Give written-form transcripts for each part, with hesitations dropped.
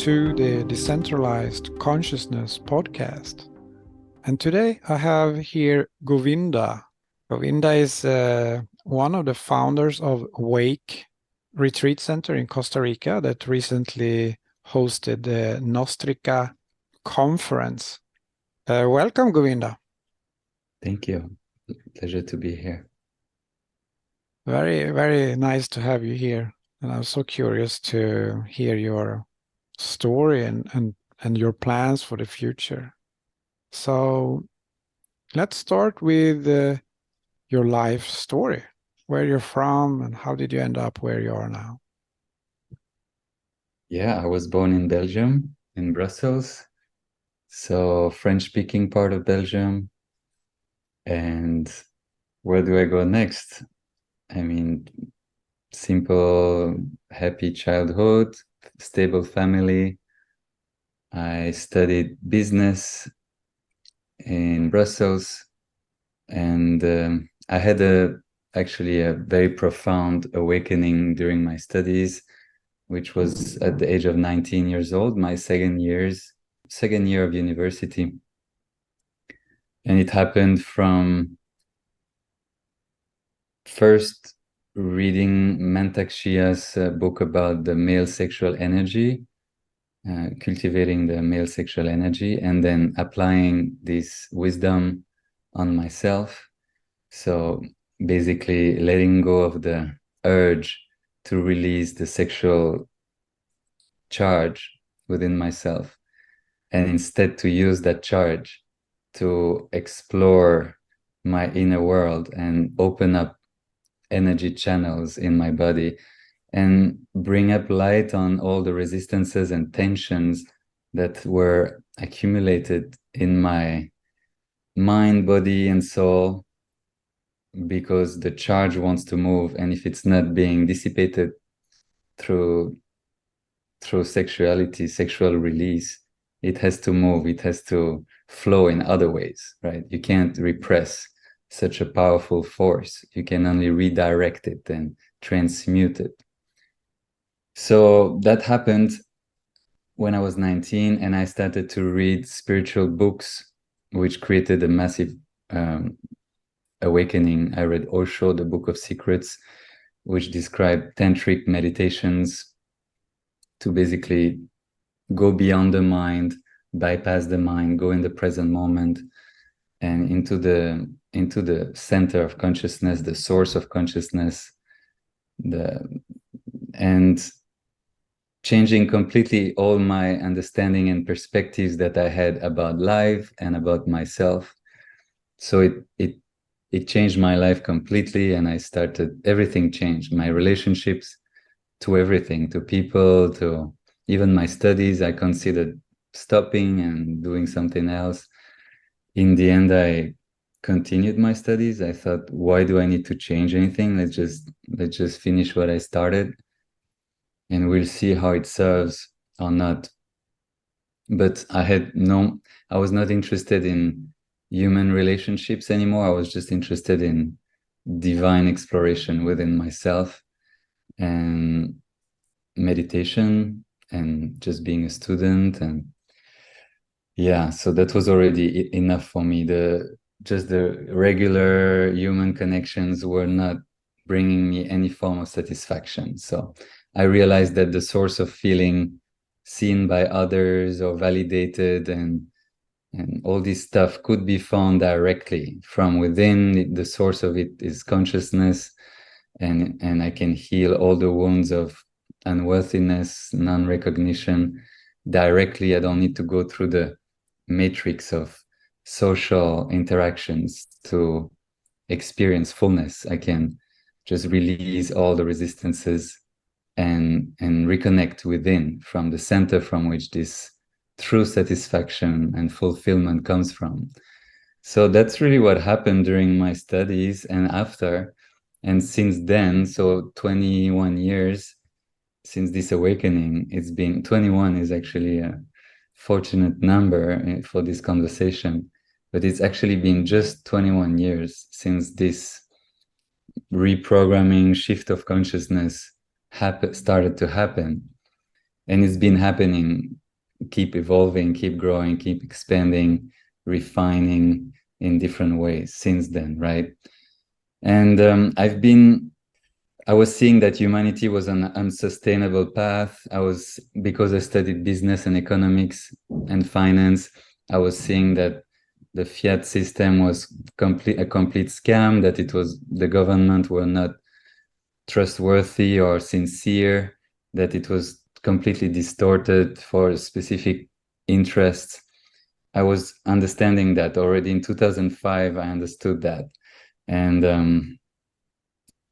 to the Decentralized Consciousness podcast. And today I have here Govinda. Govinda is one of the founders of Wake Retreat Center in Costa Rica that recently hosted the Nostrica conference. Welcome, Govinda. Thank you. Pleasure to be here. Very, very nice to have you here. And I'm so curious to hear your story and your plans for the future. So let's start with your life story, where you're from and how did you end up where you are now? Yeah, I was born in Belgium, in Brussels, so French-speaking part of Belgium. And where do I go next? I mean, simple, happy childhood, stable family. I studied business in Brussels, and I had actually a very profound awakening during my studies, which was at the age of 19 years old, my second year of university. And it happened from first reading Mantak Shia's book about the male sexual energy, cultivating the male sexual energy, and then applying this wisdom on myself. So basically letting go of the urge to release the sexual charge within myself, and instead to use that charge to explore my inner world and open up energy channels in my body and bring up light on all the resistances and tensions that were accumulated in my mind, body, and soul, because the charge wants to move, and if it's not being dissipated through sexuality, sexual release, it has to move, it has to flow in other ways, right? You can't repress such a powerful force. You can only redirect it and transmute it. So that happened when I was 19, and I started to read spiritual books, which created a massive awakening. I read Osho, the Book of Secrets, which described tantric meditations to basically go beyond the mind, bypass the mind, go in the present moment and into the center of consciousness, the source of consciousness, and changing completely all my understanding and perspectives that I had about life and about myself. So it changed my life completely, and everything changed. My relationships to everything, to people, to even my studies. I considered stopping and doing something else. In the end, I continued my studies. I thought, why do I need to change anything? Let's just finish what I started, and we'll see how it serves or not. But I was not interested in human relationships anymore. I was just interested in divine exploration within myself and meditation and just being a student. And yeah, so that was already enough for me. Just the regular human connections were not bringing me any form of satisfaction. So I realized that the source of feeling seen by others or validated and all this stuff could be found directly from within. The source of it is consciousness, and I can heal all the wounds of unworthiness, non-recognition directly. I don't need to go through the matrix of social interactions to experience fullness. I can just release all the resistances and reconnect within, from the center from which this true satisfaction and fulfillment comes from. So that's really what happened during my studies and after. And since then, so 21 years since this awakening, it's been 21 is actually a fortunate number for this conversation, but it's actually been just 21 years since this reprogramming shift of consciousness started to happen. And it's been happening, keep evolving, keep growing, keep expanding, refining in different ways since then, right? And I was seeing that humanity was on an unsustainable path. Because I studied business and economics and finance, I was seeing that the fiat system was a complete scam, that the government were not trustworthy or sincere, that it was completely distorted for specific interests. I was understanding that already in 2005. I understood that. And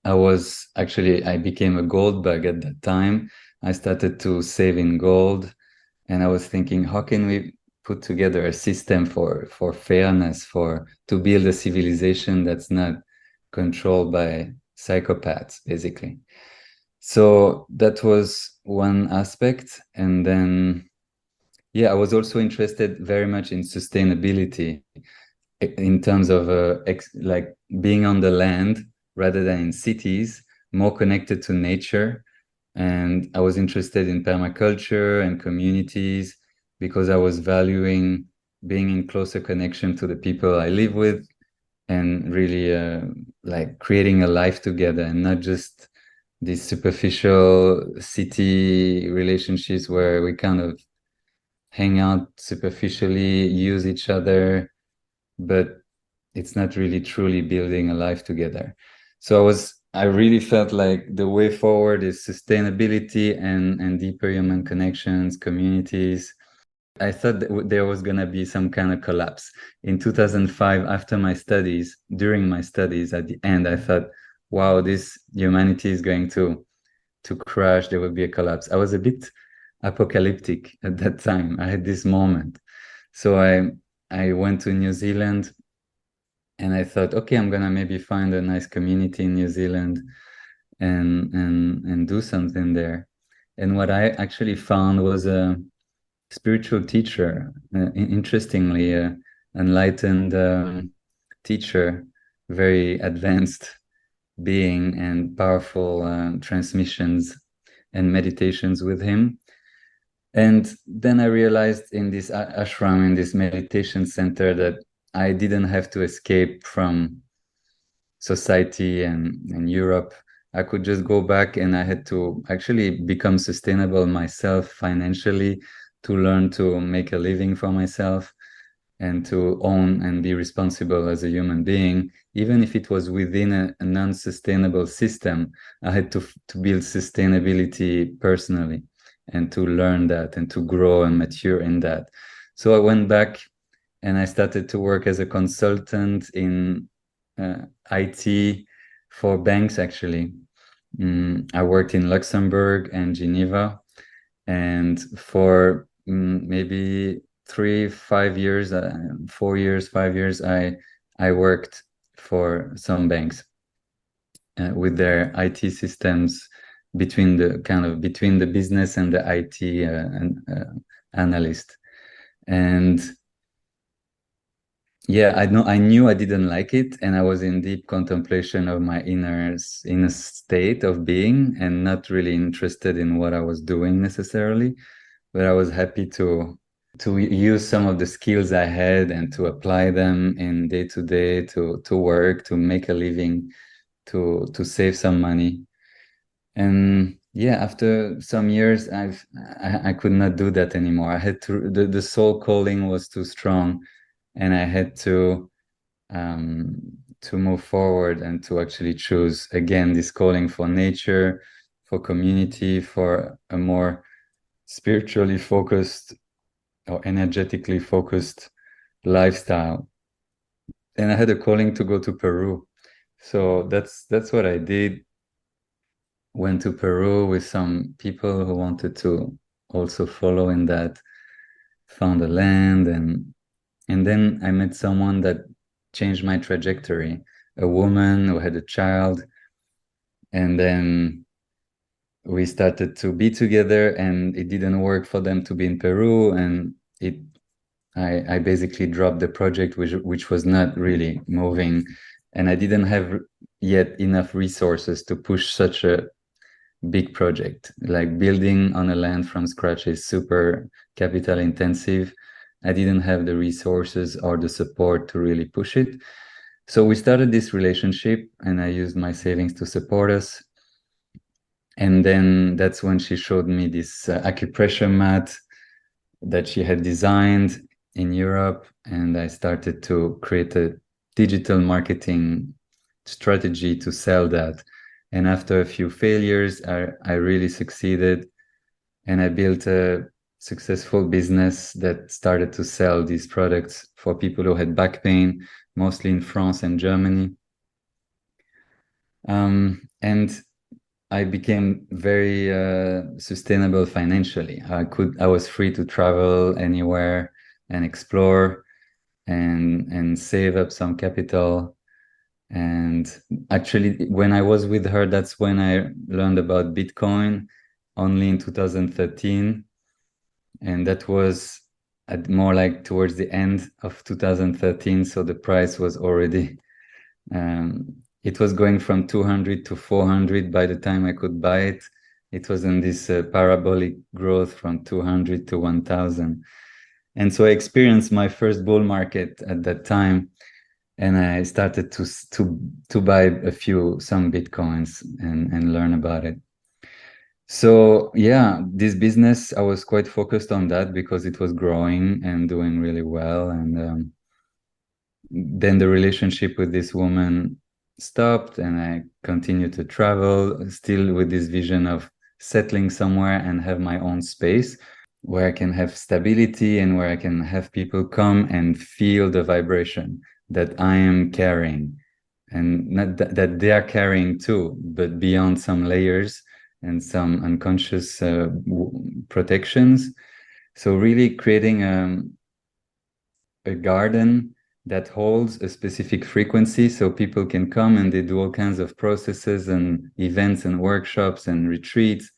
I became a gold bug at that time. I started to save in gold, and I was thinking, how can we put together a system for fairness, to build a civilization that's not controlled by psychopaths, basically. So that was one aspect. And then, yeah, I was also interested very much in sustainability in terms of like being on the land rather than in cities, more connected to nature. And I was interested in permaculture and communities because I was valuing being in closer connection to the people I live with, and really like creating a life together, and not just these superficial city relationships where we kind of hang out superficially, use each other, but it's not really truly building a life together. So I really felt like the way forward is sustainability and deeper human connections, communities. I thought that there was going to be some kind of collapse. In 2005, during my studies, at the end, I thought, wow, this humanity is going to crash. There will be a collapse. I was a bit apocalyptic at that time. I had this moment. So I went to New Zealand, and I thought, okay, I'm gonna maybe find a nice community in New Zealand and do something there. And what I actually found was a spiritual teacher, interestingly, enlightened teacher, very advanced being, and powerful transmissions and meditations with him. And then I realized in this ashram, in this meditation center, that I didn't have to escape from society and Europe. I could just go back, and I had to actually become sustainable myself financially, to learn to make a living for myself and to own and be responsible as a human being. Even if it was within a non-sustainable system, I had to build sustainability personally, and to learn that and to grow and mature in that. So I went back, and I started to work as a consultant in IT for banks, actually. I worked in Luxembourg and Geneva, and for maybe 3, 5 years, 4 years, 5 years, I worked for some banks with their IT systems, between the business and the IT analyst. And yeah, I knew I didn't like it, and I was in deep contemplation of my inner state of being, and not really interested in what I was doing necessarily. But I was happy to use some of the skills I had and to apply them in day to day, to work, to make a living, to save some money. And yeah, after some years, I could not do that anymore. I had the soul calling was too strong, and I had to move forward and to actually choose again this calling for nature, for community, for a more spiritually focused or energetically focused lifestyle. And I had a calling to go to Peru. So that's what I did. Went to Peru with some people who wanted to also follow in that, found a land, and then I met someone that changed my trajectory, a woman who had a child. And then we started to be together, and it didn't work for them to be in Peru. And I basically dropped the project, which was not really moving. And I didn't have yet enough resources to push such a big project. Like building on a land from scratch is super capital intensive. I didn't have the resources or the support to really push it. So we started this relationship and I used my savings to support us. And then that's when she showed me this acupressure mat that she had designed in Europe. And I started to create a digital marketing strategy to sell that. And after a few failures, I really succeeded. And I built a successful business that started to sell these products for people who had back pain, mostly in France and Germany. And I became very sustainable financially. I was free to travel anywhere and explore and save up some capital. And actually, when I was with her, that's when I learned about Bitcoin, only in 2013. And that was more like towards the end of 2013. So the price was already, it was going from 200 to 400 by the time I could buy it. It was in this parabolic growth from 200 to 1000. And so I experienced my first bull market at that time. And I started to buy some Bitcoins and learn about it. So yeah, this business, I was quite focused on that because it was growing and doing really well. And then the relationship with this woman stopped and I continued to travel, still with this vision of settling somewhere and have my own space where I can have stability and where I can have people come and feel the vibration that I am carrying, and not that they are carrying too, but beyond some layers and some unconscious protections. So really creating a garden that holds a specific frequency so people can come and they do all kinds of processes and events and workshops and retreats.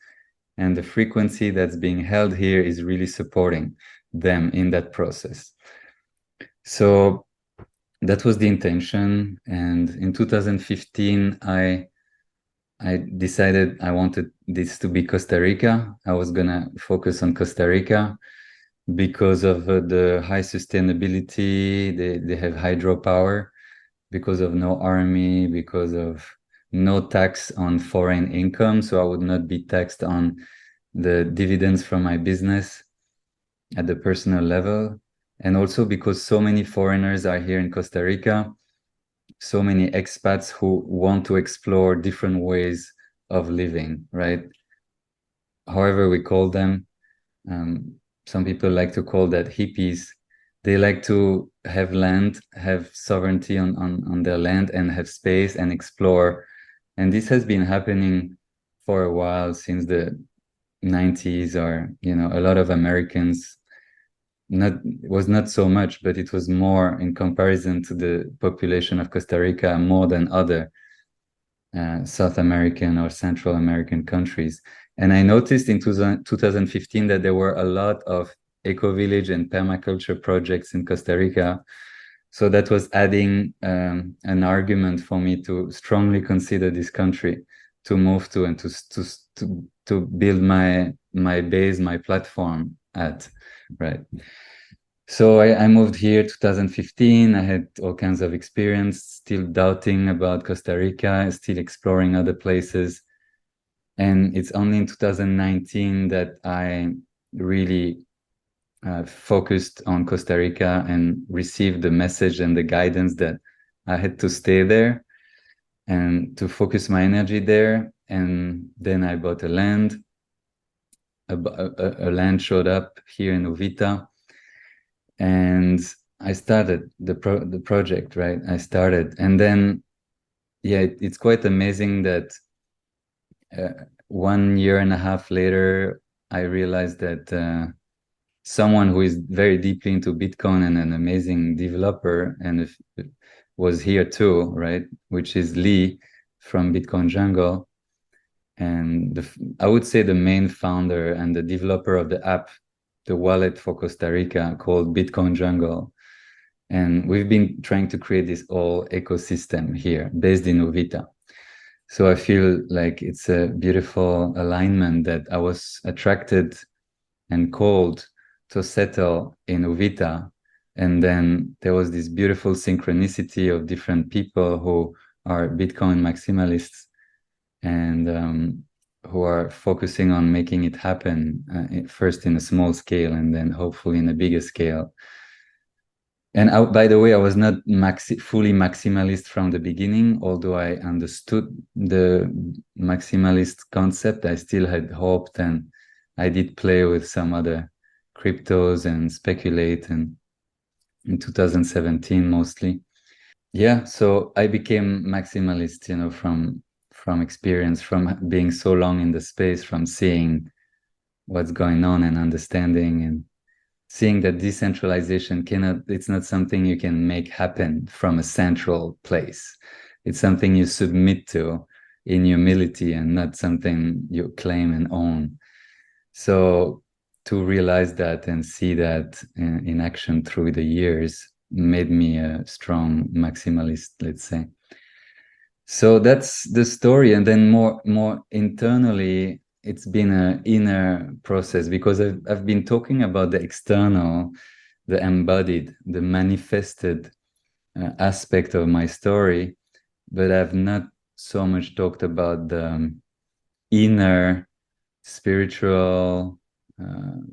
And the frequency that's being held here is really supporting them in that process. So that was the intention. And in 2015, I decided I wanted this to be Costa Rica. I was going to focus on Costa Rica because of the high sustainability. They have hydropower, because of no army, because of no tax on foreign income. So I would not be taxed on the dividends from my business at the personal level. And also because so many foreigners are here in Costa Rica, so many expats who want to explore different ways of living, right? However we call them. Some people like to call that hippies. They like to have land, have sovereignty on their land and have space and explore. And this has been happening for a while, since the 90s, or, a lot of Americans, was not so much, but it was more in comparison to the population of Costa Rica, more than other South American or Central American countries. And I noticed in 2015 that there were a lot of eco-village and permaculture projects in Costa Rica. So that was adding an argument for me to strongly consider this country to move to and to build my base, my platform at, right? So I moved here 2015. I had all kinds of experience, still doubting about Costa Rica, still exploring other places. And it's only in 2019 that I really focused on Costa Rica and received the message and the guidance that I had to stay there and to focus my energy there. And then I bought a land. A land showed up here in Uvita. And I started the project, right? I started. And then, yeah, it's quite amazing that 1 year and a half later, I realized that someone who is very deeply into Bitcoin and an amazing developer and was here too, right? Which is Lee from Bitcoin Jungle. And I would say the main founder and the developer of the app, the wallet for Costa Rica called Bitcoin Jungle. And we've been trying to create this whole ecosystem here based in Uvita. So I feel like it's a beautiful alignment that I was attracted and called to settle in Uvita. And then there was this beautiful synchronicity of different people who are Bitcoin maximalists and who are focusing on making it happen first in a small scale and then hopefully in a bigger scale. And by the way, I was not fully maximalist from the beginning, although I understood the maximalist concept. I still had hoped, and I did play with some other cryptos and speculate, and in 2017 mostly. Yeah, so I became maximalist, from experience, from being so long in the space, from seeing what's going on and understanding and seeing that decentralization it's not something you can make happen from a central place. It's something you submit to in humility and not something you claim and own. So to realize that and see that in action through the years made me a strong maximalist, let's say. So that's the story. And then more internally, it's been an inner process because I've been talking about the external, the embodied, the manifested aspect of my story, but I've not so much talked about the inner spiritual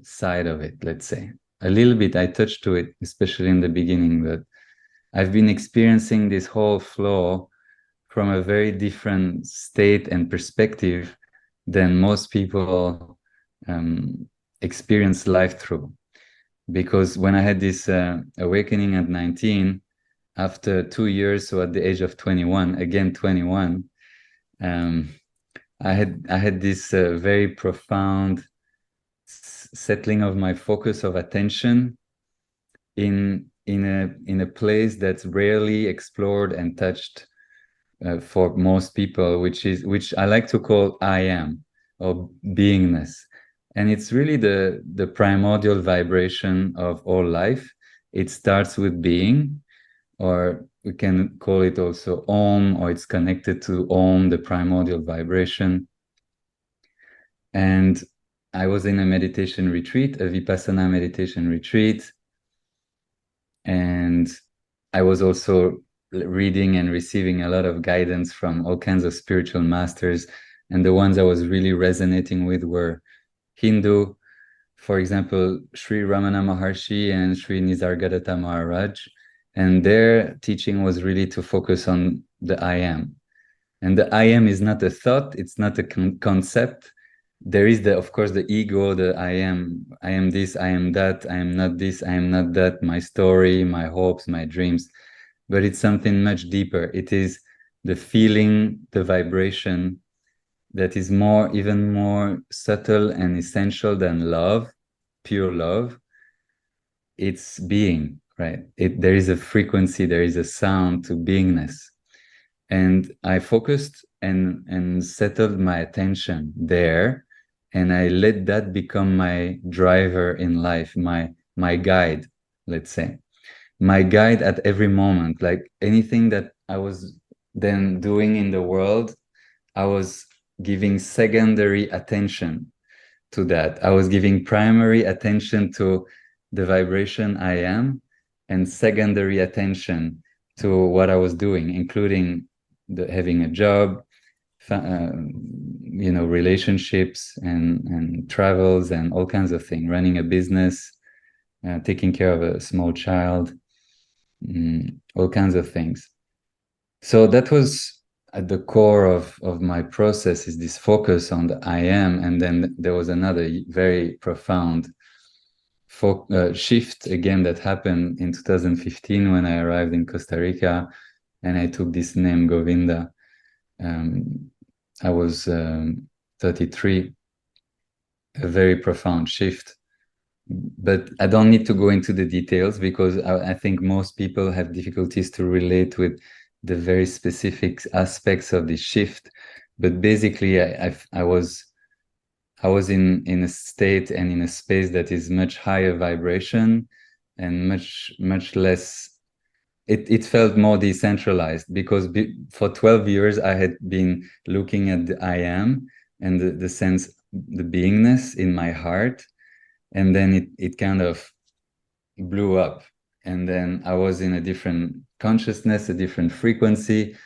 side of it, let's say. A little bit, I touched to it, especially in the beginning, but I've been experiencing this whole flow from a very different state and perspective than most people experience life through. Because when I had this awakening at 19, after 2 years, so at the age of 21, again 21, um, I had this very profound settling of my focus of attention in a place that's rarely explored and touched for most people, which I like to call I am, or beingness. And it's really the primordial vibration of all life. It starts with being, or we can call it also Om, or it's connected to Om, the primordial vibration. And I was in a meditation retreat, a Vipassana meditation retreat. And I was also reading and receiving a lot of guidance from all kinds of spiritual masters. And the ones I was really resonating with were Hindu, for example, Sri Ramana Maharshi and Sri Nisargadatta Maharaj. And their teaching was really to focus on the I am. And the I am is not a thought, it's not a concept. There is of course, the ego, the I am this, I am that, I am not this, I am not that, my story, my hopes, my dreams. But it's something much deeper. It is the feeling, the vibration that is even more subtle and essential than love, pure love. It's being, right? There is a frequency, there is a sound to beingness. And I focused and settled my attention there, and I let that become my driver in life, my guide, let's say. My guide at every moment. Like anything that I was then doing in the world, I was giving secondary attention to that. I was giving primary attention to the vibration I am, and secondary attention to what I was doing, including having a job, relationships and travels and all kinds of things, running a business, taking care of a small child, all kinds of things. So that was at the core of my process, is this focus on the I am. And then there was another very profound shift again that happened in 2015 when I arrived in Costa Rica and I took this name Govinda. I was 33, a very profound shift. But I don't need to go into the details because I think most people have difficulties to relate with the very specific aspects of the shift. But basically, I was in a state and in a space that is much higher vibration and much less it felt more decentralized, because for 12 years I had been looking at the I am and the sense, the beingness in my heart, and then it kind of blew up, and then I was in a different consciousness, a different frequency,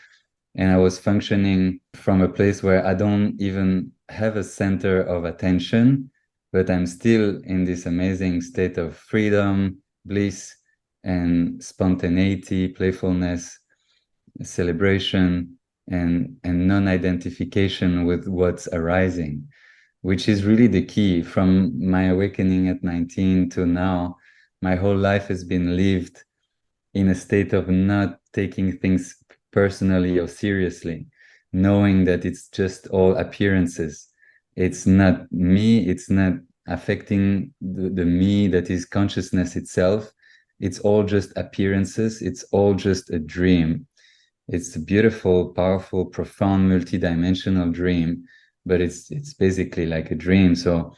and I was functioning from a place where I don't even have a center of attention, but I'm still in this amazing state of freedom, bliss, and spontaneity, playfulness, celebration, and non-identification with what's arising, which is really the key. From my awakening at 19 to now, my whole life has been lived in a state of not taking things personally or seriously, knowing that it's just all appearances. It's not me, it's not affecting the me that is consciousness itself. It's all just appearances, it's all just a dream. It's a beautiful, powerful, profound, multidimensional dream, but it's basically like a dream. So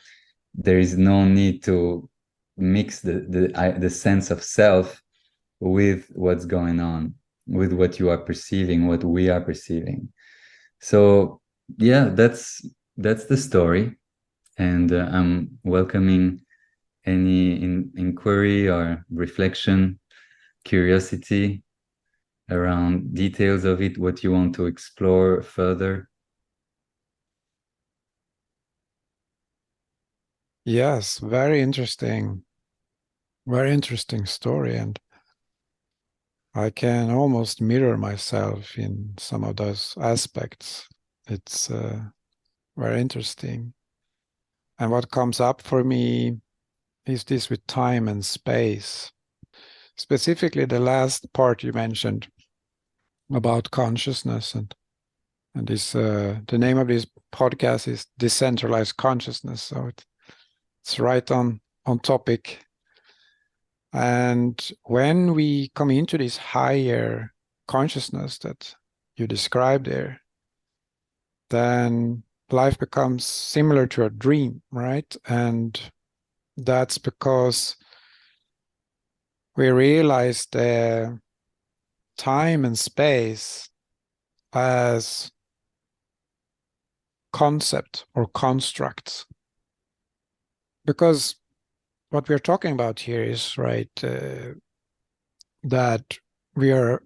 there is no need to mix the sense of self with what's going on, with what you are perceiving, what we are perceiving. So yeah, that's the story, and I'm welcoming any inquiry or reflection, curiosity around details of it, what you want to explore further. Yes, very interesting. Very interesting story. And I can almost mirror myself in some of those aspects. It's very interesting. And what comes up for me is this with time and space. Specifically, the last part you mentioned about consciousness, and this the name of this podcast is Decentralized Consciousness. So it's right on topic. And when we come into this higher consciousness that you described there, then life becomes similar to a dream, right? And that's because we realize the time and space as concept or constructs. Because what we're talking about here is, right, that we are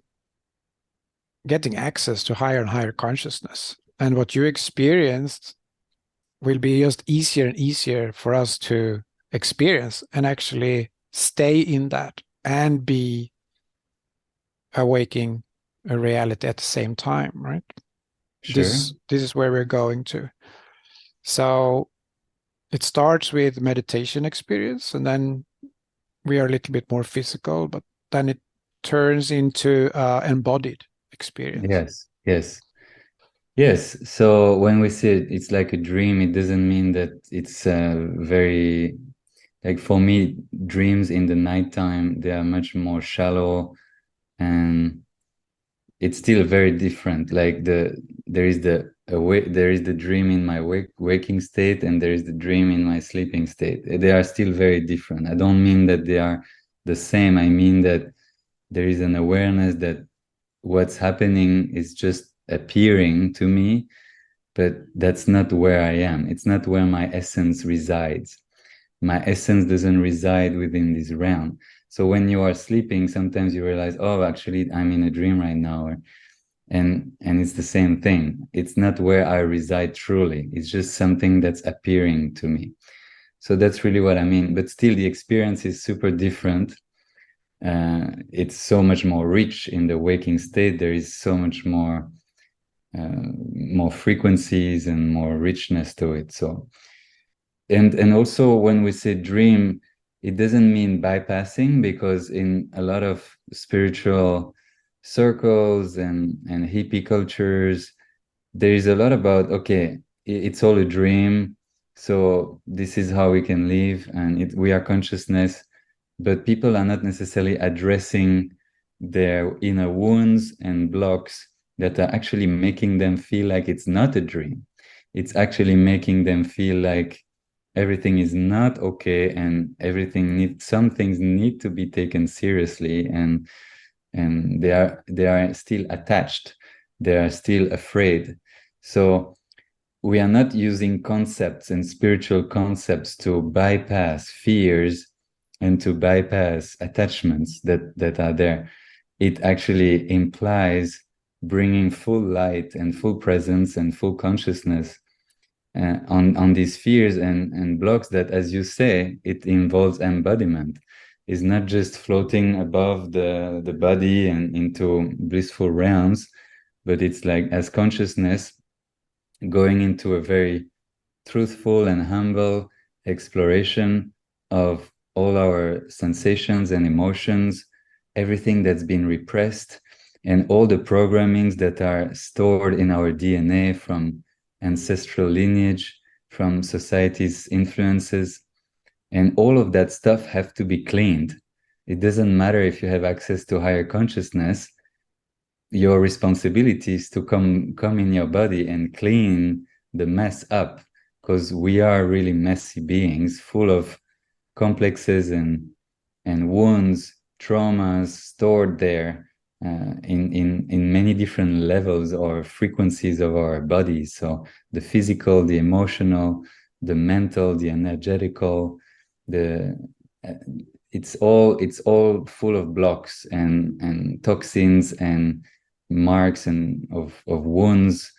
getting access to higher and higher consciousness. And what you experienced will be just easier and easier for us to experience and actually stay in that and be awaking a reality at the same time, right? Sure. This is where we're going to. So it starts with meditation experience, and then we are a little bit more physical, but then it turns into embodied experience. Yes, yes. Yes, so when we say it's like a dream, it doesn't mean that it's very, like for me, dreams in the nighttime, they are much more shallow, and it's still very different. Like there is there is the dream in my waking state, and there is the dream in my sleeping state. They are still very different. I don't mean that they are the same. I mean that there is an awareness that what's happening is just appearing to me, but that's not where I am. It's not where my essence resides. My essence doesn't reside within this realm. So when you are sleeping, sometimes you realize, oh, actually, I'm in a dream right now. And it's the same thing. It's not where I reside truly. It's just something that's appearing to me. So that's really what I mean. But still, the experience is super different. It's so much more rich in the waking state. There is so much more frequencies and more richness to it. So, and also when we say dream, it doesn't mean bypassing, because in a lot of spiritual circles and hippie cultures, there is a lot about, okay, it's all a dream, so this is how we can live, and we are consciousness, but people are not necessarily addressing their inner wounds and blocks that are actually making them feel like it's not a dream. It's actually making them feel like everything is not okay, and some things need to be taken seriously, and they are still attached, they are still afraid. So we are not using concepts and spiritual concepts to bypass fears and to bypass attachments that are there. It actually implies bringing full light and full presence and full consciousness on these fears and blocks that, as you say, it involves embodiment. Is not just floating above the body and into blissful realms, but it's like as consciousness going into a very truthful and humble exploration of all our sensations and emotions, everything that's been repressed, and all the programmings that are stored in our DNA from ancestral lineage, from society's influences. And all of that stuff have to be cleaned. It doesn't matter if you have access to higher consciousness. Your responsibility is to come in your body and clean the mess up, because we are really messy beings full of complexes and wounds, traumas stored there in many different levels or frequencies of our bodies. So the physical, the emotional, the mental, the energetical, the it's all full of blocks and toxins and marks and of wounds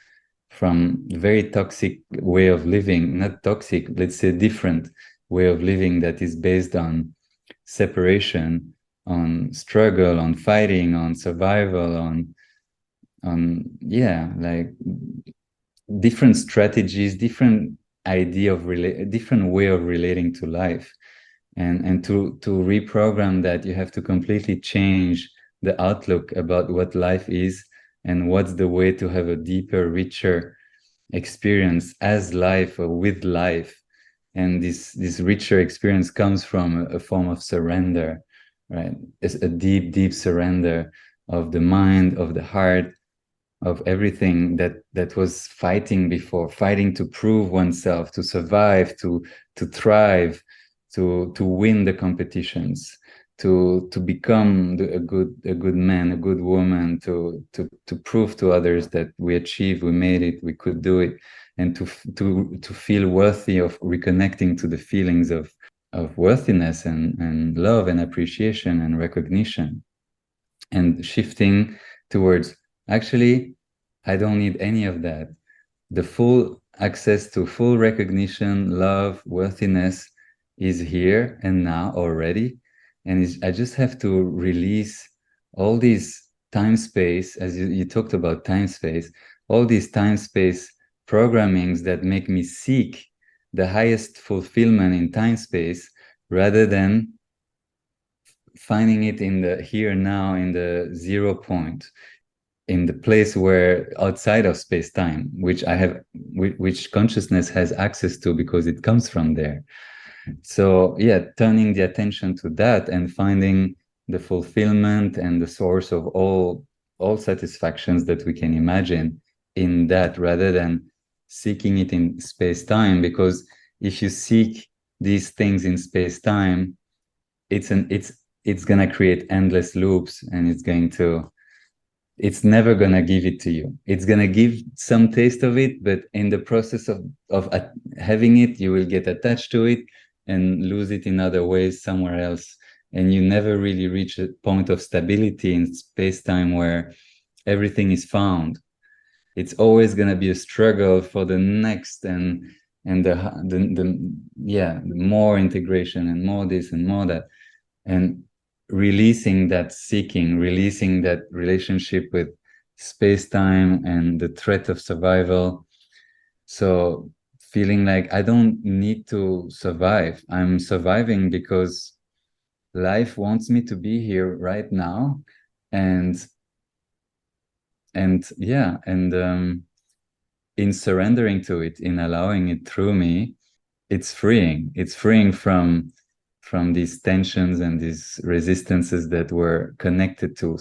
from very toxic way of living. Not toxic, let's say different way of living that is based on separation, on struggle, on fighting, on survival, on like different strategies, different idea of different way of relating to life. And to reprogram that, you have to completely change the outlook about what life is and what's the way to have a deeper, richer experience as life or with life. And this richer experience comes from a form of surrender, right? It's a deep surrender of the mind, of the heart, of everything that was fighting before, fighting to prove oneself, to survive, to thrive, to win the competitions, to become a good man, a good woman, to prove to others that we achieved, we made it, we could do it, and to feel worthy of reconnecting to the feelings of worthiness and love and appreciation and recognition, and shifting towards, actually, I don't need any of that. The full access to full recognition, love, worthiness is here and now already. And I just have to release all these time space, as you talked about time space, all these time space programmings that make me seek the highest fulfillment in time space rather than finding it in the here now, in the 0 point, in the place where outside of space-time, which consciousness has access to because it comes from there. So yeah, turning the attention to that and finding the fulfillment and the source of all satisfactions that we can imagine in that, rather than seeking it in space-time. Because if you seek these things in space-time, it's gonna create endless loops, and it's never gonna give it to you. It's gonna give some taste of it, but in the process of having it, you will get attached to it and lose it in other ways somewhere else. And you never really reach a point of stability in space-time where everything is found. It's always gonna be a struggle for the next and the more integration and more this and more that. And releasing that seeking, releasing that relationship with space-time and the threat of survival. So feeling like I don't need to survive. I'm surviving because life wants me to be here right now. And in surrendering to it, in allowing it through me, it's freeing. It's freeing from these tensions and these resistances that were connected to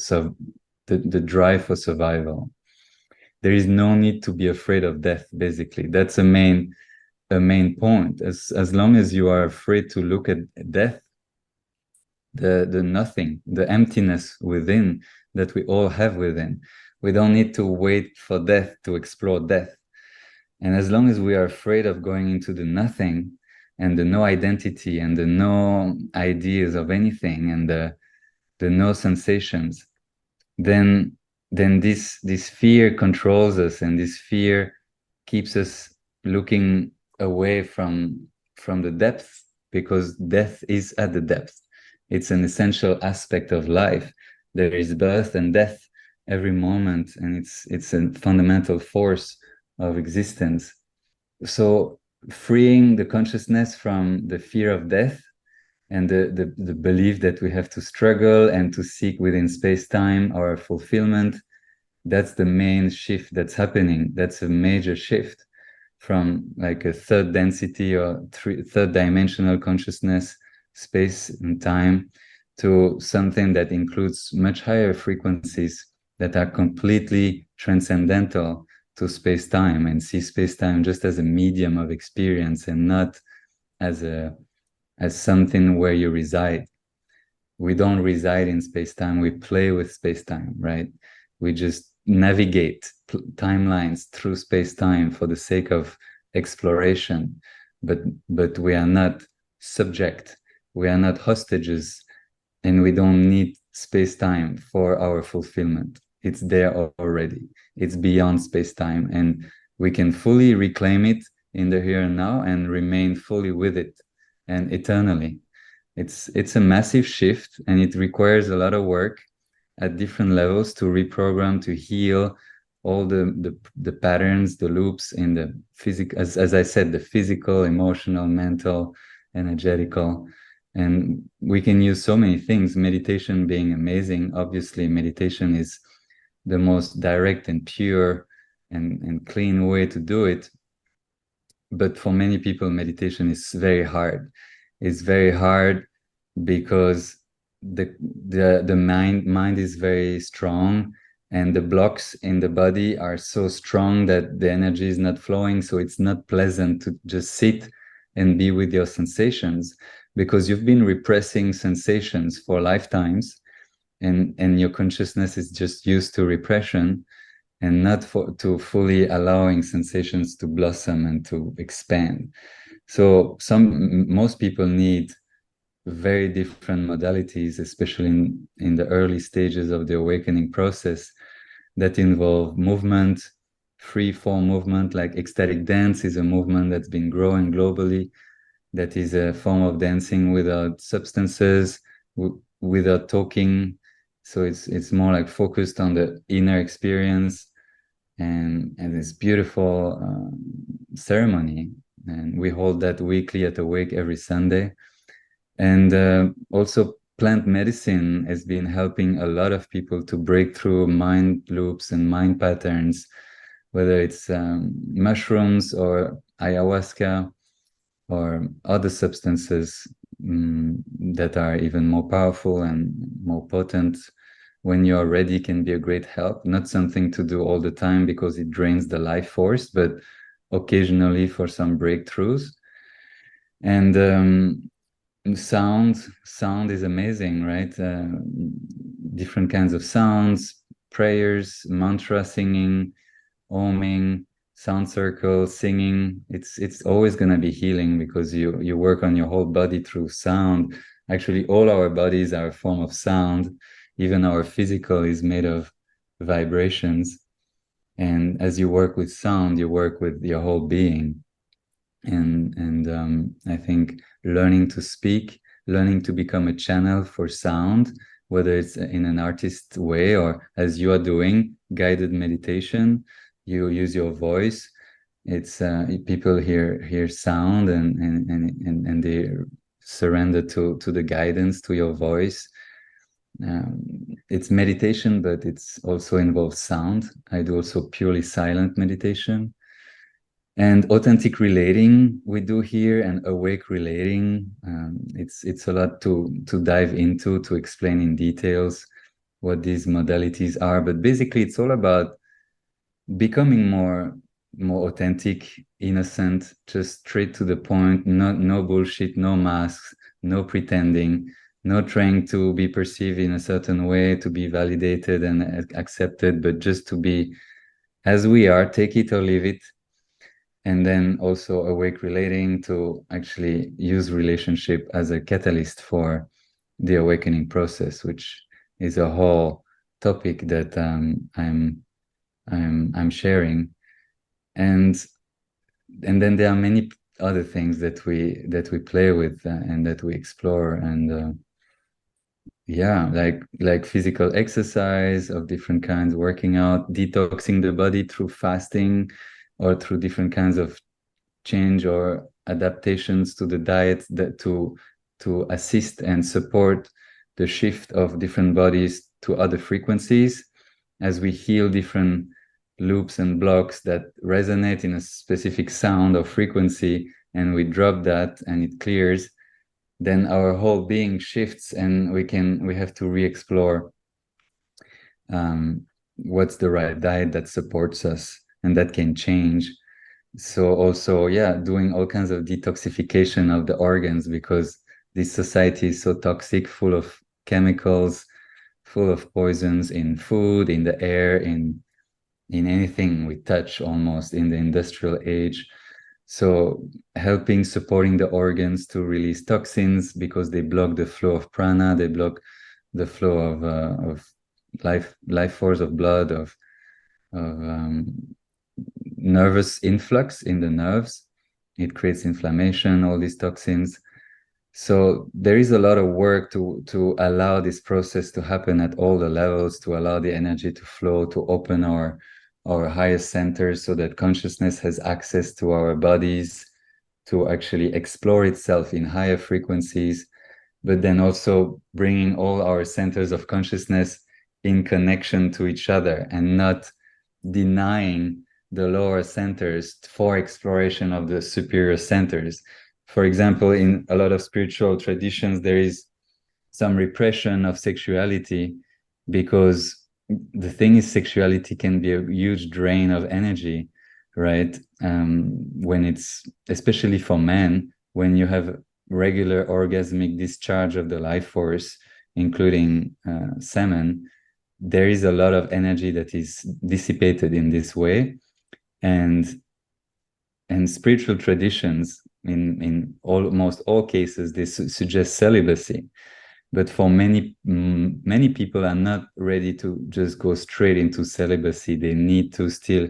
the drive for survival. There is no need to be afraid of death, basically. That's a main point. As long as you are afraid to look at death, the nothing, the emptiness within, that we all have within. We don't need to wait for death to explore death. And as long as we are afraid of going into the nothing and the no identity and the no ideas of anything and the no sensations, then this fear controls us, and this fear keeps us looking away from the depth, because death is at the depth. It's an essential aspect of life. There is birth and death every moment, and it's a fundamental force of existence. So freeing the consciousness from the fear of death and the belief that we have to struggle and to seek within space-time our fulfillment, that's the main shift that's happening. That's a major shift from like a third density or third dimensional consciousness, space and time, to something that includes much higher frequencies that are completely transcendental to space-time, and see space-time just as a medium of experience and not as something where you reside. We don't reside in space-time, we play with space-time, right? We just navigate timelines through space-time for the sake of exploration, but we are not subject, we are not hostages, and we don't need space-time for our fulfillment. It's there already. It's beyond space-time, and we can fully reclaim it in the here and now and remain fully with it and eternally. It's a massive shift, and it requires a lot of work at different levels to reprogram, to heal all the patterns, the loops in the physical, as I said, the physical, emotional, mental, energetical. And we can use so many things, meditation being amazing. Obviously, meditation is the most direct and pure and clean way to do it. But for many people, meditation is very hard. It's very hard because the mind is very strong, and the blocks in the body are so strong that the energy is not flowing. So it's not pleasant to just sit and be with your sensations, because you've been repressing sensations for lifetimes, and your consciousness is just used to repression and not to fully allowing sensations to blossom and to expand. So most people need very different modalities, especially in the early stages of the awakening process, that involve movement, free form movement. Like ecstatic dance is a movement that's been growing globally, that is a form of dancing without substances, without talking. So it's more like focused on the inner experience, and this beautiful ceremony. And we hold that weekly at Awake every Sunday. And also plant medicine has been helping a lot of people to break through mind loops and mind patterns, whether it's mushrooms or ayahuasca or other substances that are even more powerful and more potent when you're ready, can be a great help. Not something to do all the time because it drains the life force, but occasionally for some breakthroughs. And sound is amazing, right? Different kinds of sounds, prayers, mantra singing, oming, sound circles, singing. It's always going to be healing, because you work on your whole body through sound. Actually, all our bodies are a form of sound. Even our physical is made of vibrations. And as you work with sound, you work with your whole being. And I think learning to speak, learning to become a channel for sound, whether it's in an artist way or as you are doing, guided meditation, you use your voice. It's people hear sound and they surrender to the guidance, to your voice. It's meditation, but it's also involves sound. I do also purely silent meditation. And authentic relating we do here, and awake relating. It's a lot to dive into, to explain in details what these modalities are. But basically, it's all about becoming more authentic, innocent, just straight to the point. No bullshit, no masks, no pretending. no trying to be perceived in a certain way, to be validated and accepted, but just to be as we are, take it or leave it. And then also awake relating, to actually use relationship as a catalyst for the awakening process, which is a whole topic that I'm sharing. And then there are many other things that we play with and that we explore. And yeah, like physical exercise of different kinds, working out, detoxing the body through fasting or through different kinds of change or adaptations to the diet, that to assist and support the shift of different bodies to other frequencies as we heal different loops and blocks that resonate in a specific sound or frequency, and we drop that and it clears. Then our whole being shifts, and we have to re-explore what's the right diet that supports us and that can change. So also, yeah, doing all kinds of detoxification of the organs, because this society is so toxic, full of chemicals, full of poisons in food, in the air, in anything we touch, almost in the industrial age. So helping, supporting the organs to release toxins, because they block the flow of prana, they block the flow of life force, of blood, of nervous influx in the nerves. It creates inflammation, all these toxins. So there is a lot of work to allow this process to happen at all the levels, to allow the energy to flow, to open our highest centers so that consciousness has access to our bodies, to actually explore itself in higher frequencies, but then also bringing all our centers of consciousness in connection to each other and not denying the lower centers for exploration of the superior centers. For example, in a lot of spiritual traditions, there is some repression of sexuality, because the thing is, sexuality can be a huge drain of energy, right? When it's, especially for men, when you have regular orgasmic discharge of the life force, including semen, there is a lot of energy that is dissipated in this way. And spiritual traditions, in almost all cases, they suggest celibacy. But for many people are not ready to just go straight into celibacy. They need to still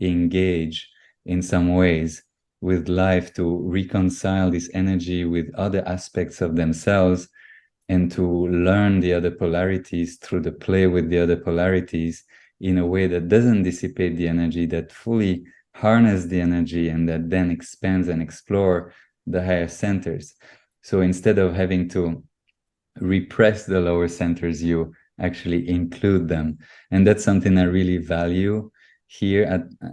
engage in some ways with life, to reconcile this energy with other aspects of themselves, and to learn the other polarities through the play with the other polarities in a way that doesn't dissipate the energy, that fully harness the energy, and that then expands and explore the higher centers. So instead of having to repress the lower centers, you actually include them. And that's something I really value here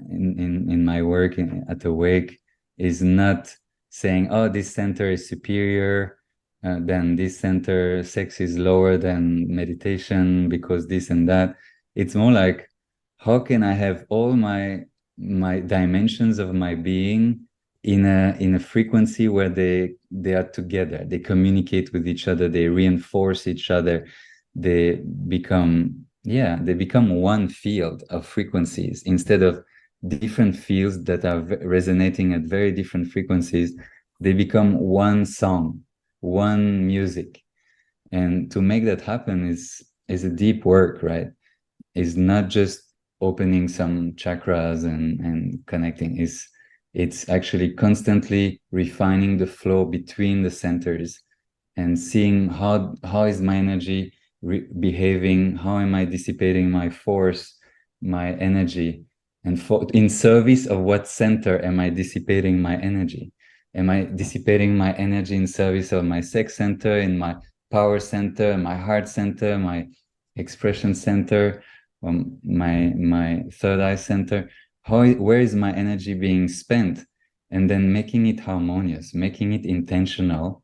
in my work at Awake, is not saying, oh, this center is superior, then this center, sex is lower than meditation because this and that. It's more like, how can I have all my dimensions of my being in a frequency where they are together, they communicate with each other, they reinforce each other, they become one field of frequencies, instead of different fields that are resonating at very different frequencies. They become one song, one music. And to make that happen is a deep work, right? Is not just opening some chakras and connecting. It's actually constantly refining the flow between the centers and seeing how is my energy behaving, how am I dissipating my force, my energy, and in service of what center am I dissipating my energy? Am I dissipating my energy in service of my sex center, in my power center, my heart center, my expression center, my third eye center? Where is my energy being spent? And then making it harmonious, making it intentional.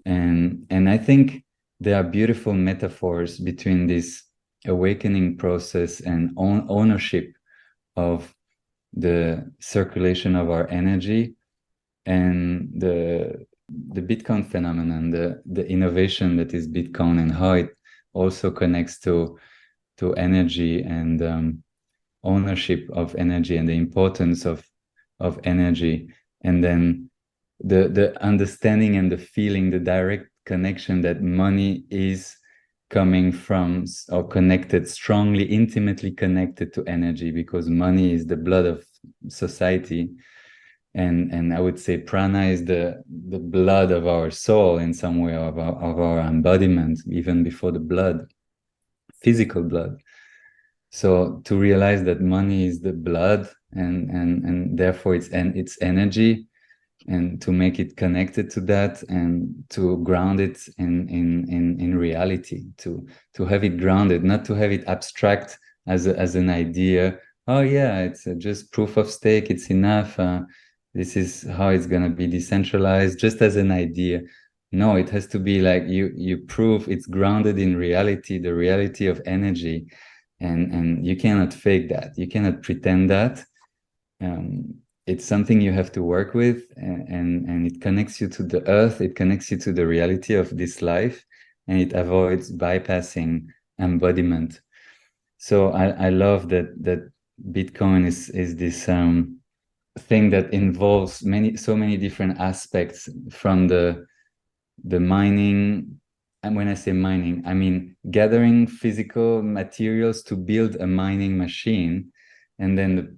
And I think there are beautiful metaphors between this awakening process and ownership of the circulation of our energy, and the Bitcoin phenomenon, the innovation that is Bitcoin, and how it also connects to energy and ownership of energy and the importance of energy, and then the understanding and the feeling, the direct connection that money is coming from or connected, strongly, intimately connected to energy, because money is the blood of society. And I would say prana is the blood of our soul in some way, of our embodiment, even before the blood, physical blood. So to realize that money is the blood, and therefore it's energy, and to make it connected to that, and to ground it in reality, to have it grounded, not to have it abstract as an idea. Oh yeah, it's just proof of stake, it's enough. This is how it's going to be decentralized, just as an idea. No, it has to be like you prove it's grounded in reality, the reality of energy, and you cannot fake that, you cannot pretend that. It's something you have to work with, and it connects you to the earth, it connects you to the reality of this life, and it avoids bypassing embodiment. So I love that Bitcoin is this thing that involves so many different aspects, from the mining. And when I say mining, I mean gathering physical materials to build a mining machine, and then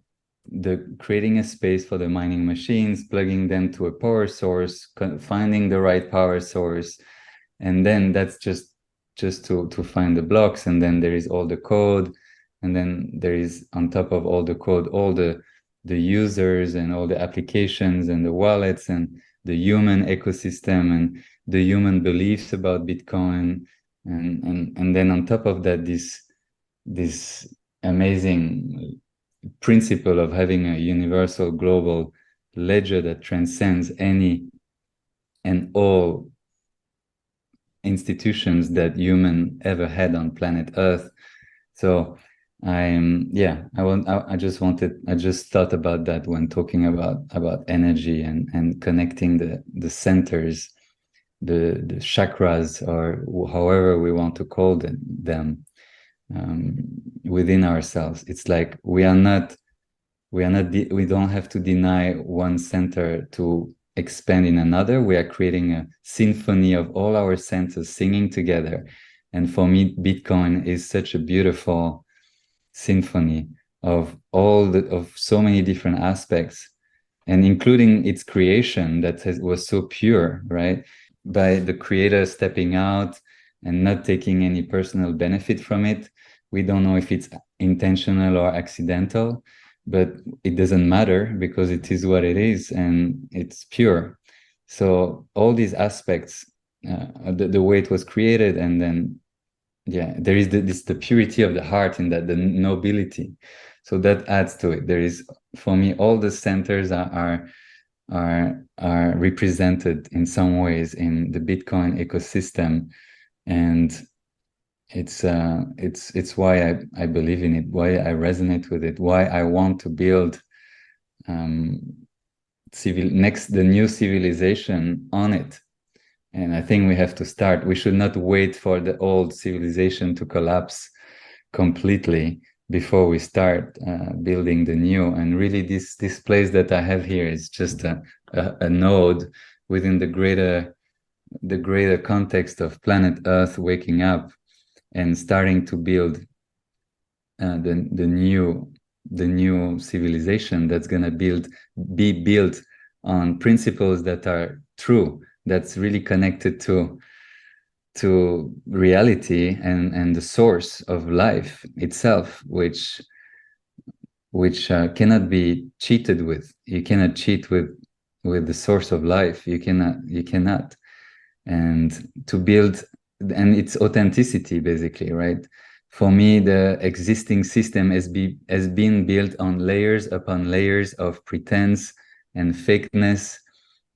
the creating a space for the mining machines, plugging them to a power source, finding the right power source, and then that's just to find the blocks. And then there is all the code, and then there is, on top of all the code, all the users and all the applications and the wallets and the human ecosystem and the human beliefs about Bitcoin, and then on top of that, this amazing principle of having a universal global ledger that transcends any and all institutions that human ever had on planet Earth. So I just thought about that when talking about energy and connecting the centers, the chakras, or however we want to call them, within ourselves. It's like we don't have to deny one center to expand in another. We are creating a symphony of all our senses singing together. And for me, Bitcoin is such a beautiful symphony of so many different aspects, and including its creation that was so pure, right? By the creator stepping out and not taking any personal benefit from it. We don't know if it's intentional or accidental, but it doesn't matter, because it is what it is, and it's pure. So all these aspects, the way it was created, and then there is the purity of the heart, and that the nobility. So that adds to it. There is, for me, all the centers are represented in some ways in the Bitcoin ecosystem, and it's why I believe in it, why I resonate with it, why I want to build the new civilization on it. And I think we have to start. We should not wait for the old civilization to collapse completely before we start building the new. And really, this place that I have here is just a node within the greater context of planet Earth waking up and starting to build the new civilization that's gonna be built on principles that are true, that's really connected to reality and the source of life itself, which cannot be cheated with. You cannot cheat with the source of life. You cannot. And to build, and its authenticity, basically, right? For me, the existing system has been built on layers upon layers of pretense and fakeness